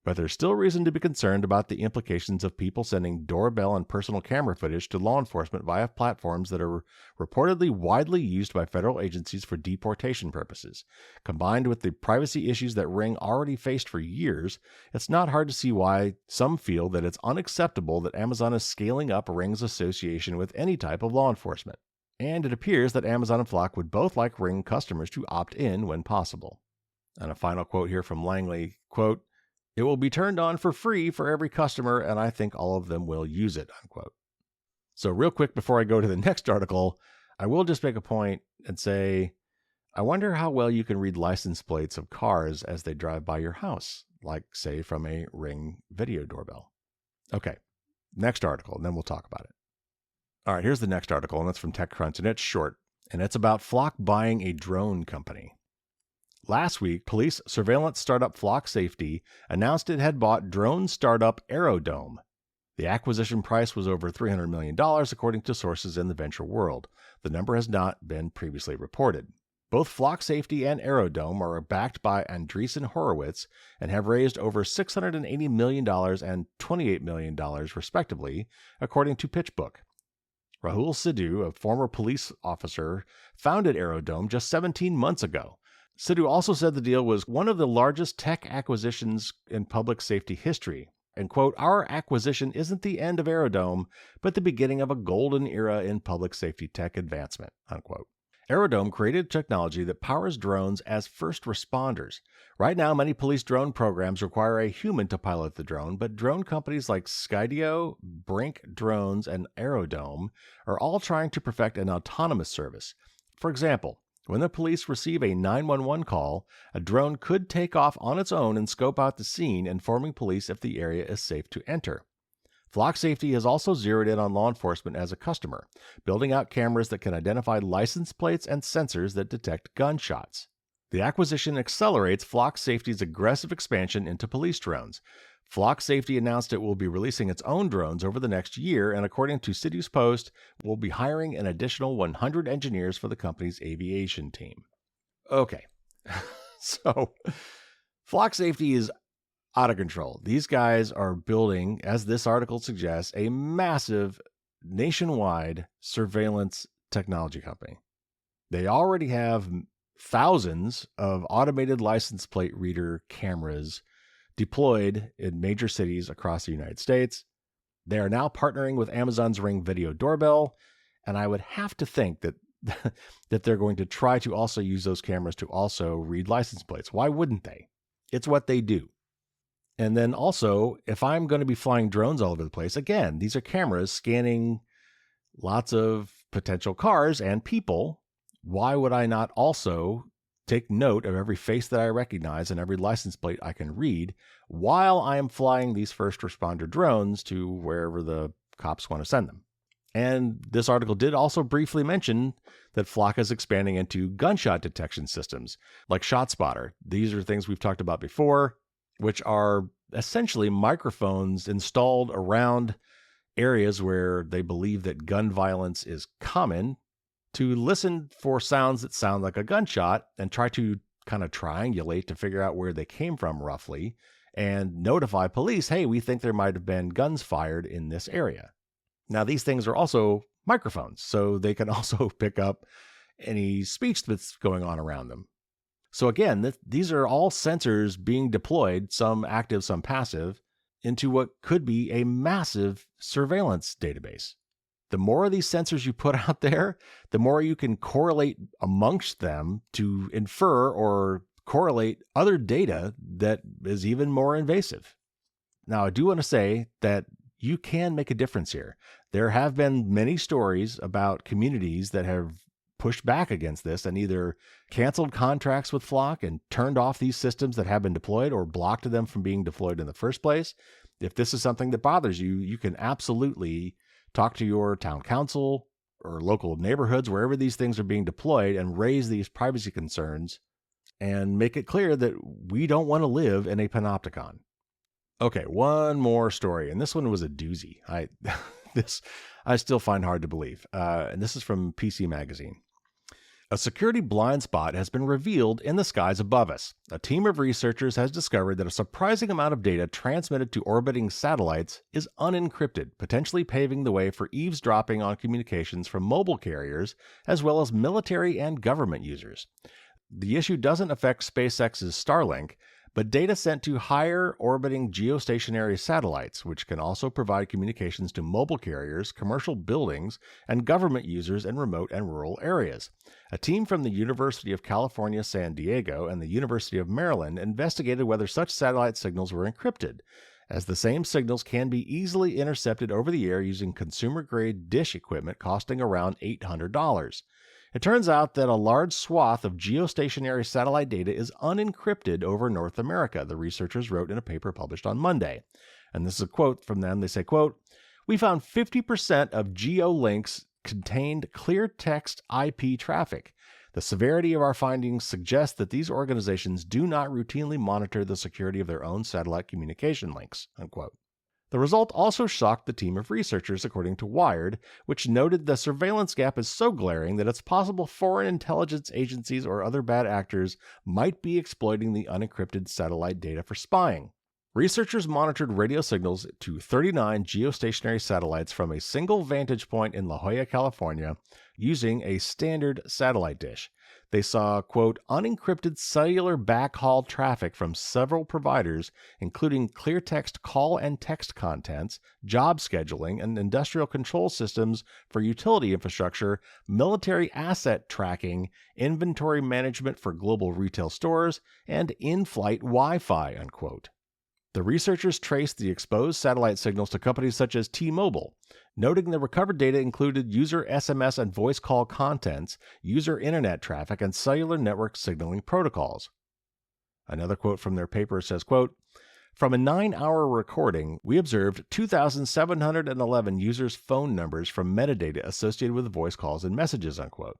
But there's still reason to be concerned about the implications of people sending doorbell and personal camera footage to law enforcement via platforms that are reportedly widely used by federal agencies for deportation purposes. Combined with the privacy issues that Ring already faced for years, it's not hard to see why some feel that it's unacceptable that Amazon is scaling up Ring's association with any type of law enforcement. And it appears that Amazon and Flock would both like Ring customers to opt in when possible. And a final quote here from Langley, quote, it will be turned on for free for every customer, and I think all of them will use it, unquote. So real quick before I go to the next article, I will just make a point and say, I wonder how well you can read license plates of cars as they drive by your house, like, say, from a Ring video doorbell. Okay, next article, and then we'll talk about it. All right, here's the next article, and it's from TechCrunch, and it's short, and it's about Flock buying a drone company. Last week, police surveillance startup Flock Safety announced it had bought drone startup Aerodome. The acquisition price was over $300 million, according to sources in the venture world. The number has not been previously reported. Both Flock Safety and Aerodome are backed by Andreessen Horowitz and have raised over $680 million and $28 million, respectively, according to PitchBook. Rahul Sidhu, a former police officer, founded Aerodome just 17 months ago. Sidhu also said the deal was one of the largest tech acquisitions in public safety history. And, quote, our acquisition isn't the end of Aerodome, but the beginning of a golden era in public safety tech advancement, unquote. Aerodome created technology that powers drones as first responders. Right now, many police drone programs require a human to pilot the drone, but drone companies like Skydio, Brink Drones, and Aerodome are all trying to perfect an autonomous service. For example, when the police receive a 911 call, a drone could take off on its own and scope out the scene, informing police if the area is safe to enter. Flock Safety has also zeroed in on law enforcement as a customer, building out cameras that can identify license plates and sensors that detect gunshots. The acquisition accelerates Flock Safety's aggressive expansion into police drones. Flock Safety announced it will be releasing its own drones over the next year, and according to Cities Post, will be hiring an additional 100 engineers for the company's aviation team. Okay, so Flock Safety is out of control. These guys are building, as this article suggests, a massive nationwide surveillance technology company. They already have thousands of automated license plate reader cameras deployed in major cities across the United States. They are now partnering with Amazon's Ring Video Doorbell, and I would have to think that that they're going to try to also use those cameras to also read license plates. Why wouldn't they? It's what they do. And then also, if I'm going to be flying drones all over the place, again, these are cameras scanning lots of potential cars and people. Why would I not also take note of every face that I recognize and every license plate I can read while I am flying these first responder drones to wherever the cops want to send them? And this article did also briefly mention that Flock is expanding into gunshot detection systems like ShotSpotter. These are things we've talked about before, which are essentially microphones installed around areas where they believe that gun violence is common to listen for sounds that sound like a gunshot and try to kind of triangulate to figure out where they came from roughly and notify police, hey, we think there might have been guns fired in this area. Now, these things are also microphones, so they can also pick up any speech that's going on around them. So again, these are all sensors being deployed, some active, some passive, into what could be a massive surveillance database. The more of these sensors you put out there, the more you can correlate amongst them to infer or correlate other data that is even more invasive. Now, I do want to say that you can make a difference here. There have been many stories about communities that have pushed back against this and either canceled contracts with Flock and turned off these systems that have been deployed or blocked them from being deployed in the first place. If this is something that bothers you, you can absolutely talk to your town council or local neighborhoods, wherever these things are being deployed, and raise these privacy concerns and make it clear that we don't want to live in a panopticon. Okay, one more story, and this one was a doozy. I still find hard to believe. And this is from PC Magazine. A security blind spot has been revealed in the skies above us. A team of researchers has discovered that a surprising amount of data transmitted to orbiting satellites is unencrypted, potentially paving the way for eavesdropping on communications from mobile carriers, as well as military and government users. The issue doesn't affect SpaceX's Starlink, but data sent to higher orbiting geostationary satellites, which can also provide communications to mobile carriers, commercial buildings, and government users in remote and rural areas. A team from the University of California, San Diego, and the University of Maryland investigated whether such satellite signals were encrypted, as the same signals can be easily intercepted over the air using consumer-grade dish equipment costing around $800. It turns out that a large swath of geostationary satellite data is unencrypted over North America, the researchers wrote in a paper published on Monday. And this is a quote from them. They say, quote, "We found 50% of geolinks contained clear text IP traffic. The severity of our findings suggests that these organizations do not routinely monitor the security of their own satellite communication links," unquote. The result also shocked the team of researchers, according to Wired, which noted the surveillance gap is so glaring that it's possible foreign intelligence agencies or other bad actors might be exploiting the unencrypted satellite data for spying. Researchers monitored radio signals to 39 geostationary satellites from a single vantage point in La Jolla, California, using a standard satellite dish. They saw, quote, unencrypted cellular backhaul traffic from several providers, including clear text call and text contents, job scheduling, and industrial control systems for utility infrastructure, military asset tracking, inventory management for global retail stores, and in-flight Wi-Fi, unquote. The researchers traced the exposed satellite signals to companies such as T-Mobile, noting the recovered data included user SMS and voice call contents, user internet traffic, and cellular network signaling protocols. Another quote from their paper says, quote, "From a 9-hour recording, we observed 2,711 users' phone numbers from metadata associated with voice calls and messages," unquote.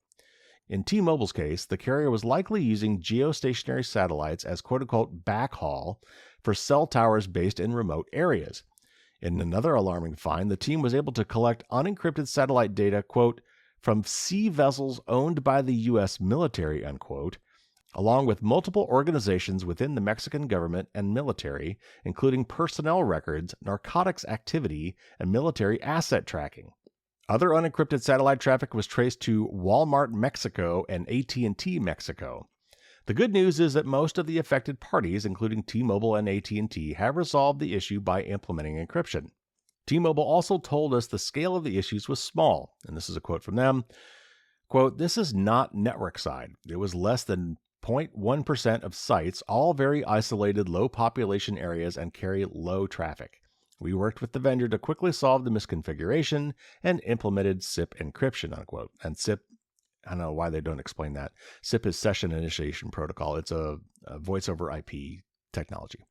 In T-Mobile's case, the carrier was likely using geostationary satellites as quote-unquote backhaul for cell towers based in remote areas. In another alarming find, the team was able to collect unencrypted satellite data, quote, from sea vessels owned by the U.S. military, unquote, along with multiple organizations within the Mexican government and military, including personnel records, narcotics activity, and military asset tracking. Other unencrypted satellite traffic was traced to Walmart Mexico and AT&T Mexico. The good news is that most of the affected parties, including T-Mobile and AT&T, have resolved the issue by implementing encryption. T-Mobile also told us the scale of the issues was small, and this is a quote from them. Quote, "This is not network side. It was less than 0.1% of sites, all very isolated, low population areas and carry low traffic. We worked with the vendor to quickly solve the misconfiguration and implemented SIP encryption," unquote. And SIP, I don't know why they don't explain that. SIP is Session Initiation Protocol. It's a voice over IP technology.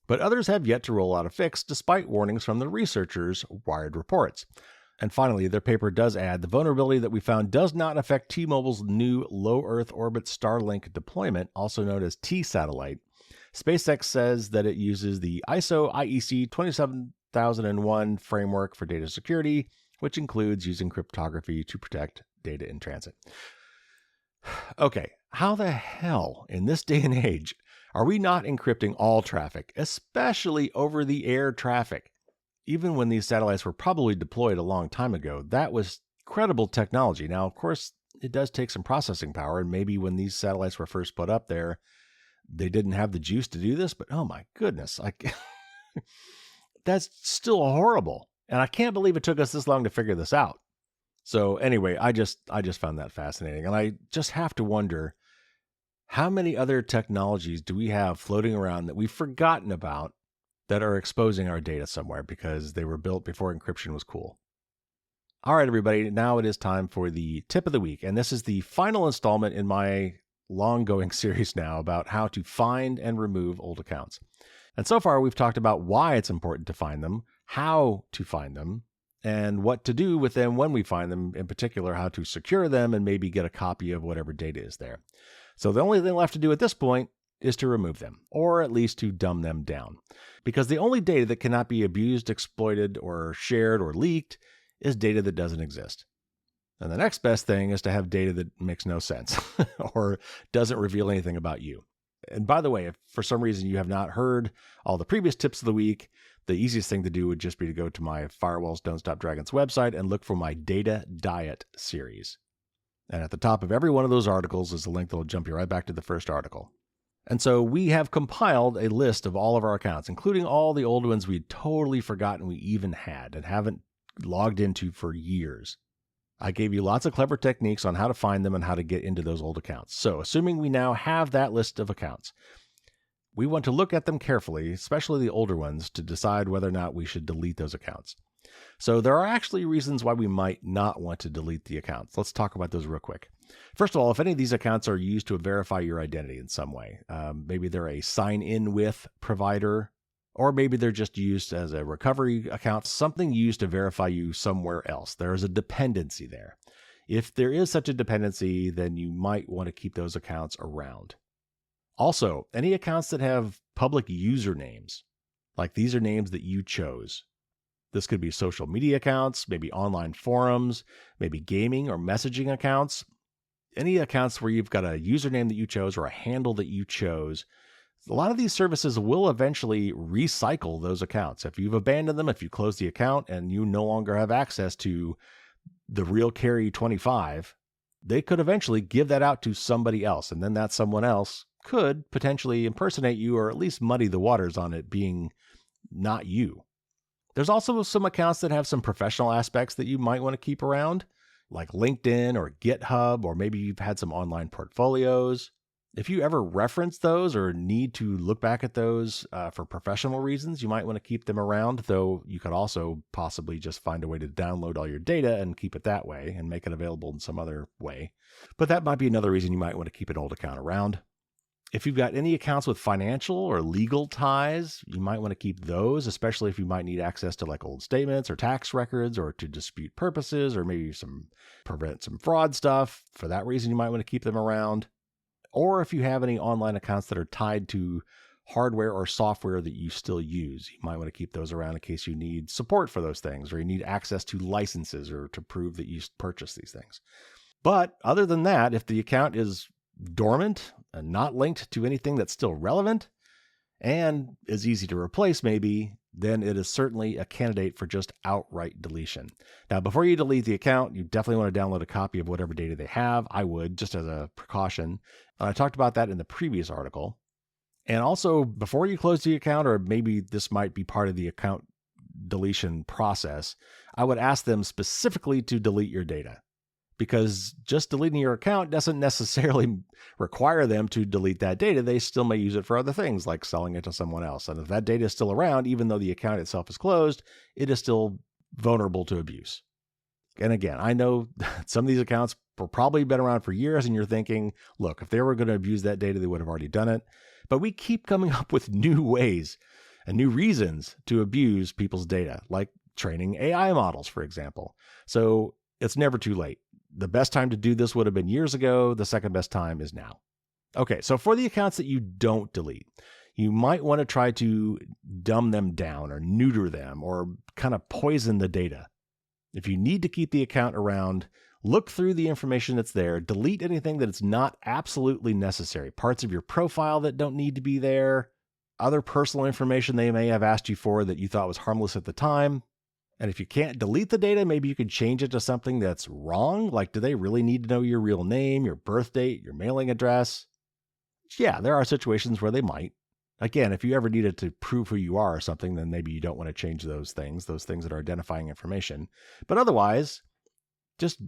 But others have yet to roll out a fix, despite warnings from the researchers, Wired reports. And finally, their paper does add the vulnerability that we found does not affect T-Mobile's new low Earth orbit Starlink deployment, also known as T-Satellite. SpaceX says that it uses the ISO IEC 27001 framework for data security, which includes using cryptography to protect data in transit. Okay, how the hell in this day and age are we not encrypting all traffic, especially over-the-air traffic? Even when these satellites were probably deployed a long time ago, that was credible technology. Now, of course, it does take some processing power, and maybe when these satellites were first put up there, they didn't have the juice to do this, but oh my goodness, that's still horrible. And I can't believe it took us this long to figure this out. So anyway, I just found that fascinating. And I just have to wonder, how many other technologies do we have floating around that we've forgotten about that are exposing our data somewhere because they were built before encryption was cool? All right, everybody, now it is time for the tip of the week. And this is the final installment in my long-going series now about how to find and remove old accounts. And so far, we've talked about why it's important to find them, how to find them, and what to do with them when we find them, in particular, how to secure them and maybe get a copy of whatever data is there. So the only thing left to do at this point is to remove them, or at least to dumb them down. Because the only data that cannot be abused, exploited, or shared or leaked is data that doesn't exist. And the next best thing is to have data that makes no sense or doesn't reveal anything about you. And by the way, if for some reason you have not heard all the previous tips of the week, the easiest thing to do would just be to go to my Firewalls Don't Stop Dragons website and look for my Data Diet series. And at the top of every one of those articles is a link that will jump you right back to the first article. And so we have compiled a list of all of our accounts, including all the old ones we'd totally forgotten we even had and haven't logged into for years. I gave you lots of clever techniques on how to find them and how to get into those old accounts. So assuming we now have that list of accounts, we want to look at them carefully, especially the older ones, to decide whether or not we should delete those accounts. So there are actually reasons why we might not want to delete the accounts. Let's talk about those real quick. First of all, if any of these accounts are used to verify your identity in some way, maybe they're a sign-in with provider, or maybe they're just used as a recovery account, something used to verify you somewhere else. There is a dependency there. If there is such a dependency, then you might want to keep those accounts around. Also, any accounts that have public usernames, like these are names that you chose. This could be social media accounts, maybe online forums, maybe gaming or messaging accounts. Any accounts where you've got a username that you chose or a handle that you chose. A lot of these services will eventually recycle those accounts. If you've abandoned them, if you close the account and you no longer have access to the real Carry 25, they could eventually give that out to somebody else. And then that someone else could potentially impersonate you or at least muddy the waters on it being not you. There's also some accounts that have some professional aspects that you might want to keep around, like LinkedIn or GitHub, or maybe you've had some online portfolios. If you ever reference those or need to look back at those for professional reasons, you might want to keep them around, though you could also possibly just find a way to download all your data and keep it that way and make it available in some other way. But that might be another reason you might want to keep an old account around. If you've got any accounts with financial or legal ties, you might want to keep those, especially if you might need access to like old statements or tax records or to dispute purposes or maybe prevent some fraud stuff. For that reason, you might want to keep them around. Or if you have any online accounts that are tied to hardware or software that you still use, you might want to keep those around in case you need support for those things or you need access to licenses or to prove that you purchased these things. But other than that, if the account is dormant and not linked to anything that's still relevant and is easy to replace maybe, then it is certainly a candidate for just outright deletion. Now, before you delete the account, you definitely want to download a copy of whatever data they have. I would, just as a precaution. I talked about that in the previous article. And also, before you close the account, or maybe this might be part of the account deletion process, I would ask them specifically to delete your data. Because just deleting your account doesn't necessarily require them to delete that data. They still may use it for other things, like selling it to someone else. And if that data is still around, even though the account itself is closed, it is still vulnerable to abuse. And again, I know some of these accounts have probably been around for years, and you're thinking, look, if they were going to abuse that data, they would have already done it. But we keep coming up with new ways and new reasons to abuse people's data, like training AI models, for example. So it's never too late. The best time to do this would have been years ago. The second best time is now. Okay, so for the accounts that you don't delete, you might want to try to dumb them down or neuter them or kind of poison the data. If you need to keep the account around, look through the information that's there, delete anything that is not absolutely necessary, parts of your profile that don't need to be there, other personal information they may have asked you for that you thought was harmless at the time. And if you can't delete the data, maybe you could change it to something that's wrong. Like, do they really need to know your real name, your birth date, your mailing address? Yeah, there are situations where they might. Again, if you ever needed to prove who you are or something, then maybe you don't want to change those things that are identifying information. But otherwise, just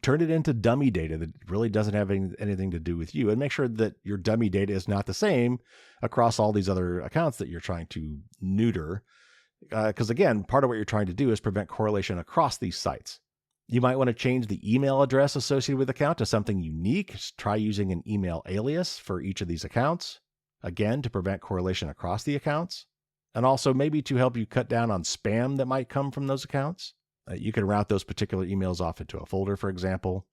turn it into dummy data that really doesn't have anything to do with you, and make sure that your dummy data is not the same across all these other accounts that you're trying to neuter. Because again, part of what you're trying to do is prevent correlation across these sites. You might want to change the email address associated with the account to something unique. Just try using an email alias for each of these accounts, again, to prevent correlation across the accounts. And also maybe to help you cut down on spam that might come from those accounts. You can route those particular emails off into a folder, for example.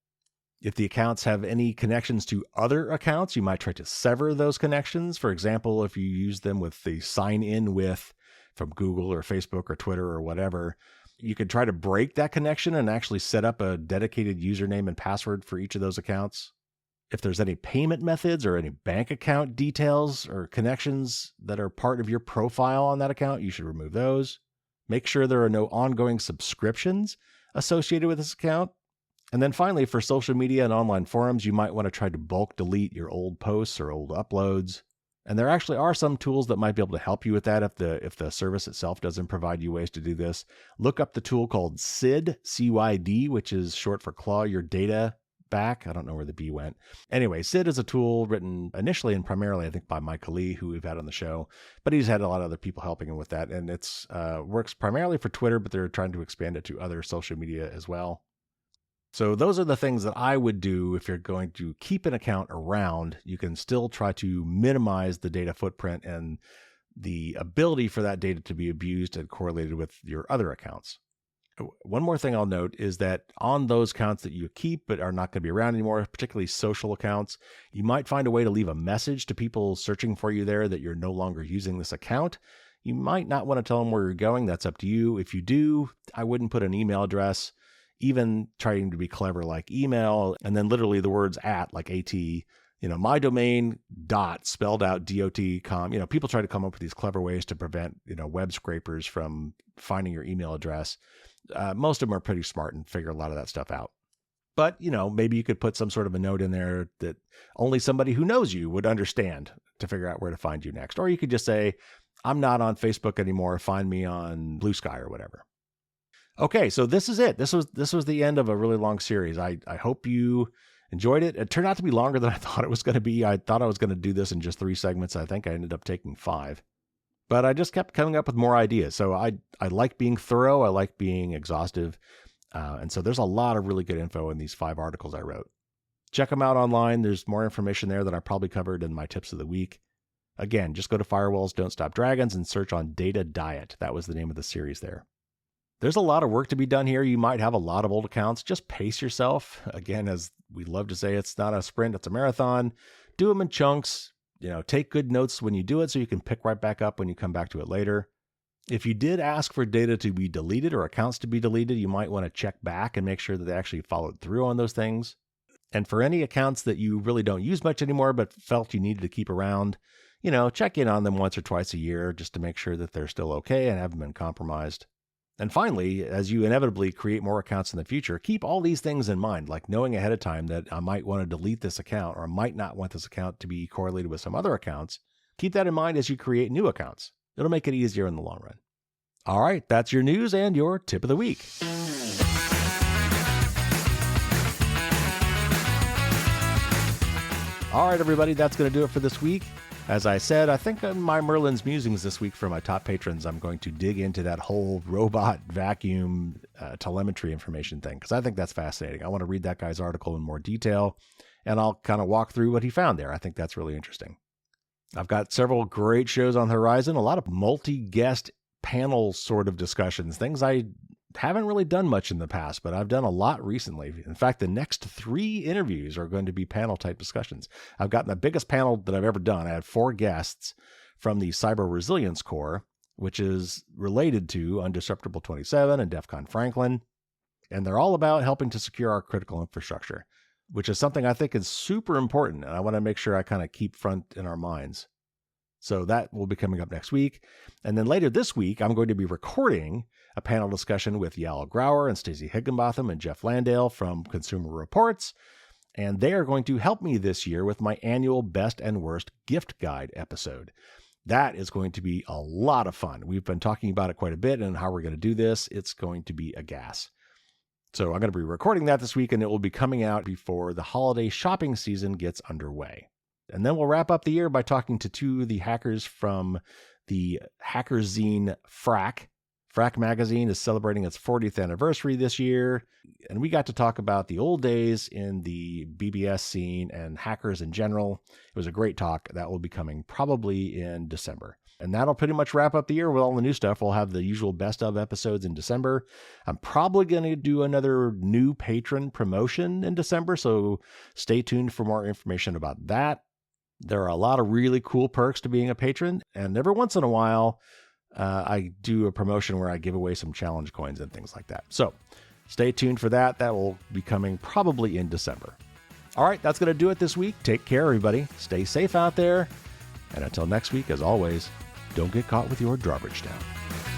If the accounts have any connections to other accounts, you might try to sever those connections. For example, if you use them with the sign in with from Google or Facebook or Twitter or whatever, you could try to break that connection and actually set up a dedicated username and password for each of those accounts. If there's any payment methods or any bank account details or connections that are part of your profile on that account, you should remove those. Make sure there are no ongoing subscriptions associated with this account. And then finally, for social media and online forums, you might want to try to bulk delete your old posts or old uploads. And there actually are some tools that might be able to help you with that if the service itself doesn't provide you ways to do this. Look up the tool called CYD, C-Y-D, which is short for Claw Your Data Back. I don't know where the B went. Anyway, CYD is a tool written initially and primarily, I think, by Michael Lee, who we've had on the show. But he's had a lot of other people helping him with that. And it's works primarily for Twitter, but they're trying to expand it to other social media as well. So those are the things that I would do if you're going to keep an account around. You can still try to minimize the data footprint and the ability for that data to be abused and correlated with your other accounts. One more thing I'll note is that on those accounts that you keep but are not going to be around anymore, particularly social accounts, you might find a way to leave a message to people searching for you there that you're no longer using this account. You might not want to tell them where you're going. That's up to you. If you do, I wouldn't put an email address. Even trying to be clever like email, and then literally the words at, like AT, my domain dot spelled out .com. People try to come up with these clever ways to prevent, web scrapers from finding your email address. Most of them are pretty smart and figure a lot of that stuff out. But, maybe you could put some sort of a note in there that only somebody who knows you would understand to figure out where to find you next. Or you could just say, I'm not on Facebook anymore. Find me on Blue Sky or whatever. Okay, so this is it. This was the end of a really long series. I hope you enjoyed it. It turned out to be longer than I thought it was going to be. I thought I was going to do this in just 3 segments. I think I ended up taking 5. But I just kept coming up with more ideas. So I like being thorough. I like being exhaustive. And so there's a lot of really good info in these 5 articles I wrote. Check them out online. There's more information there that I probably covered in my tips of the week. Again, just go to Firewalls Don't Stop Dragons and search on Data Diet. That was the name of the series there. There's a lot of work to be done here. You might have a lot of old accounts. Just pace yourself. Again, as we love to say, it's not a sprint, it's a marathon. Do them in chunks. Take good notes when you do it so you can pick right back up when you come back to it later. If you did ask for data to be deleted or accounts to be deleted, you might want to check back and make sure that they actually followed through on those things. And for any accounts that you really don't use much anymore but felt you needed to keep around, check in on them once or twice a year just to make sure that they're still okay and haven't been compromised. And finally, as you inevitably create more accounts in the future, keep all these things in mind, like knowing ahead of time that I might want to delete this account or I might not want this account to be correlated with some other accounts. Keep that in mind as you create new accounts. It'll make it easier in the long run. All right, that's your news and your tip of the week. All right, everybody, that's going to do it for this week. As I said, I think in my Merlin's musings this week for my top patrons, I'm going to dig into that whole robot vacuum telemetry information thing, because I think that's fascinating. I want to read that guy's article in more detail, and I'll kind of walk through what he found there. I think that's really interesting. I've got several great shows on the horizon, a lot of multi-guest panel sort of discussions, things I haven't really done much in the past, but I've done a lot recently. In fact, the next 3 interviews are going to be panel type discussions. I've gotten the biggest panel that I've ever done. I had 4 guests from the Cyber Resilience Corps, which is related to Undisruptible 27 and DEF CON Franklin. And they're all about helping to secure our critical infrastructure, which is something I think is super important. And I want to make sure I kind of keep front in our minds. So that will be coming up next week. And then later this week, I'm going to be recording a panel discussion with Yael Grauer and Stacey Higginbotham and Jeff Landale from Consumer Reports. And they are going to help me this year with my annual Best and Worst Gift Guide episode. That is going to be a lot of fun. We've been talking about it quite a bit and how we're going to do this. It's going to be a gas. So I'm going to be recording that this week, and it will be coming out before the holiday shopping season gets underway. And then we'll wrap up the year by talking to 2 of the hackers from the hacker zine Frack. Frack magazine is celebrating its 40th anniversary this year, and we got to talk about the old days in the BBS scene and hackers in general. It was a great talk. That will be coming probably in December. And that'll pretty much wrap up the year with all the new stuff. We'll have the usual best of episodes in December. I'm probably going to do another new patron promotion in December, so stay tuned for more information about that. There are a lot of really cool perks to being a patron, and every once in a while, I do a promotion where I give away some challenge coins and things like that. So stay tuned for that. That will be coming probably in December. All right, that's going to do it this week. Take care, everybody. Stay safe out there. And until next week, as always, don't get caught with your drawbridge down.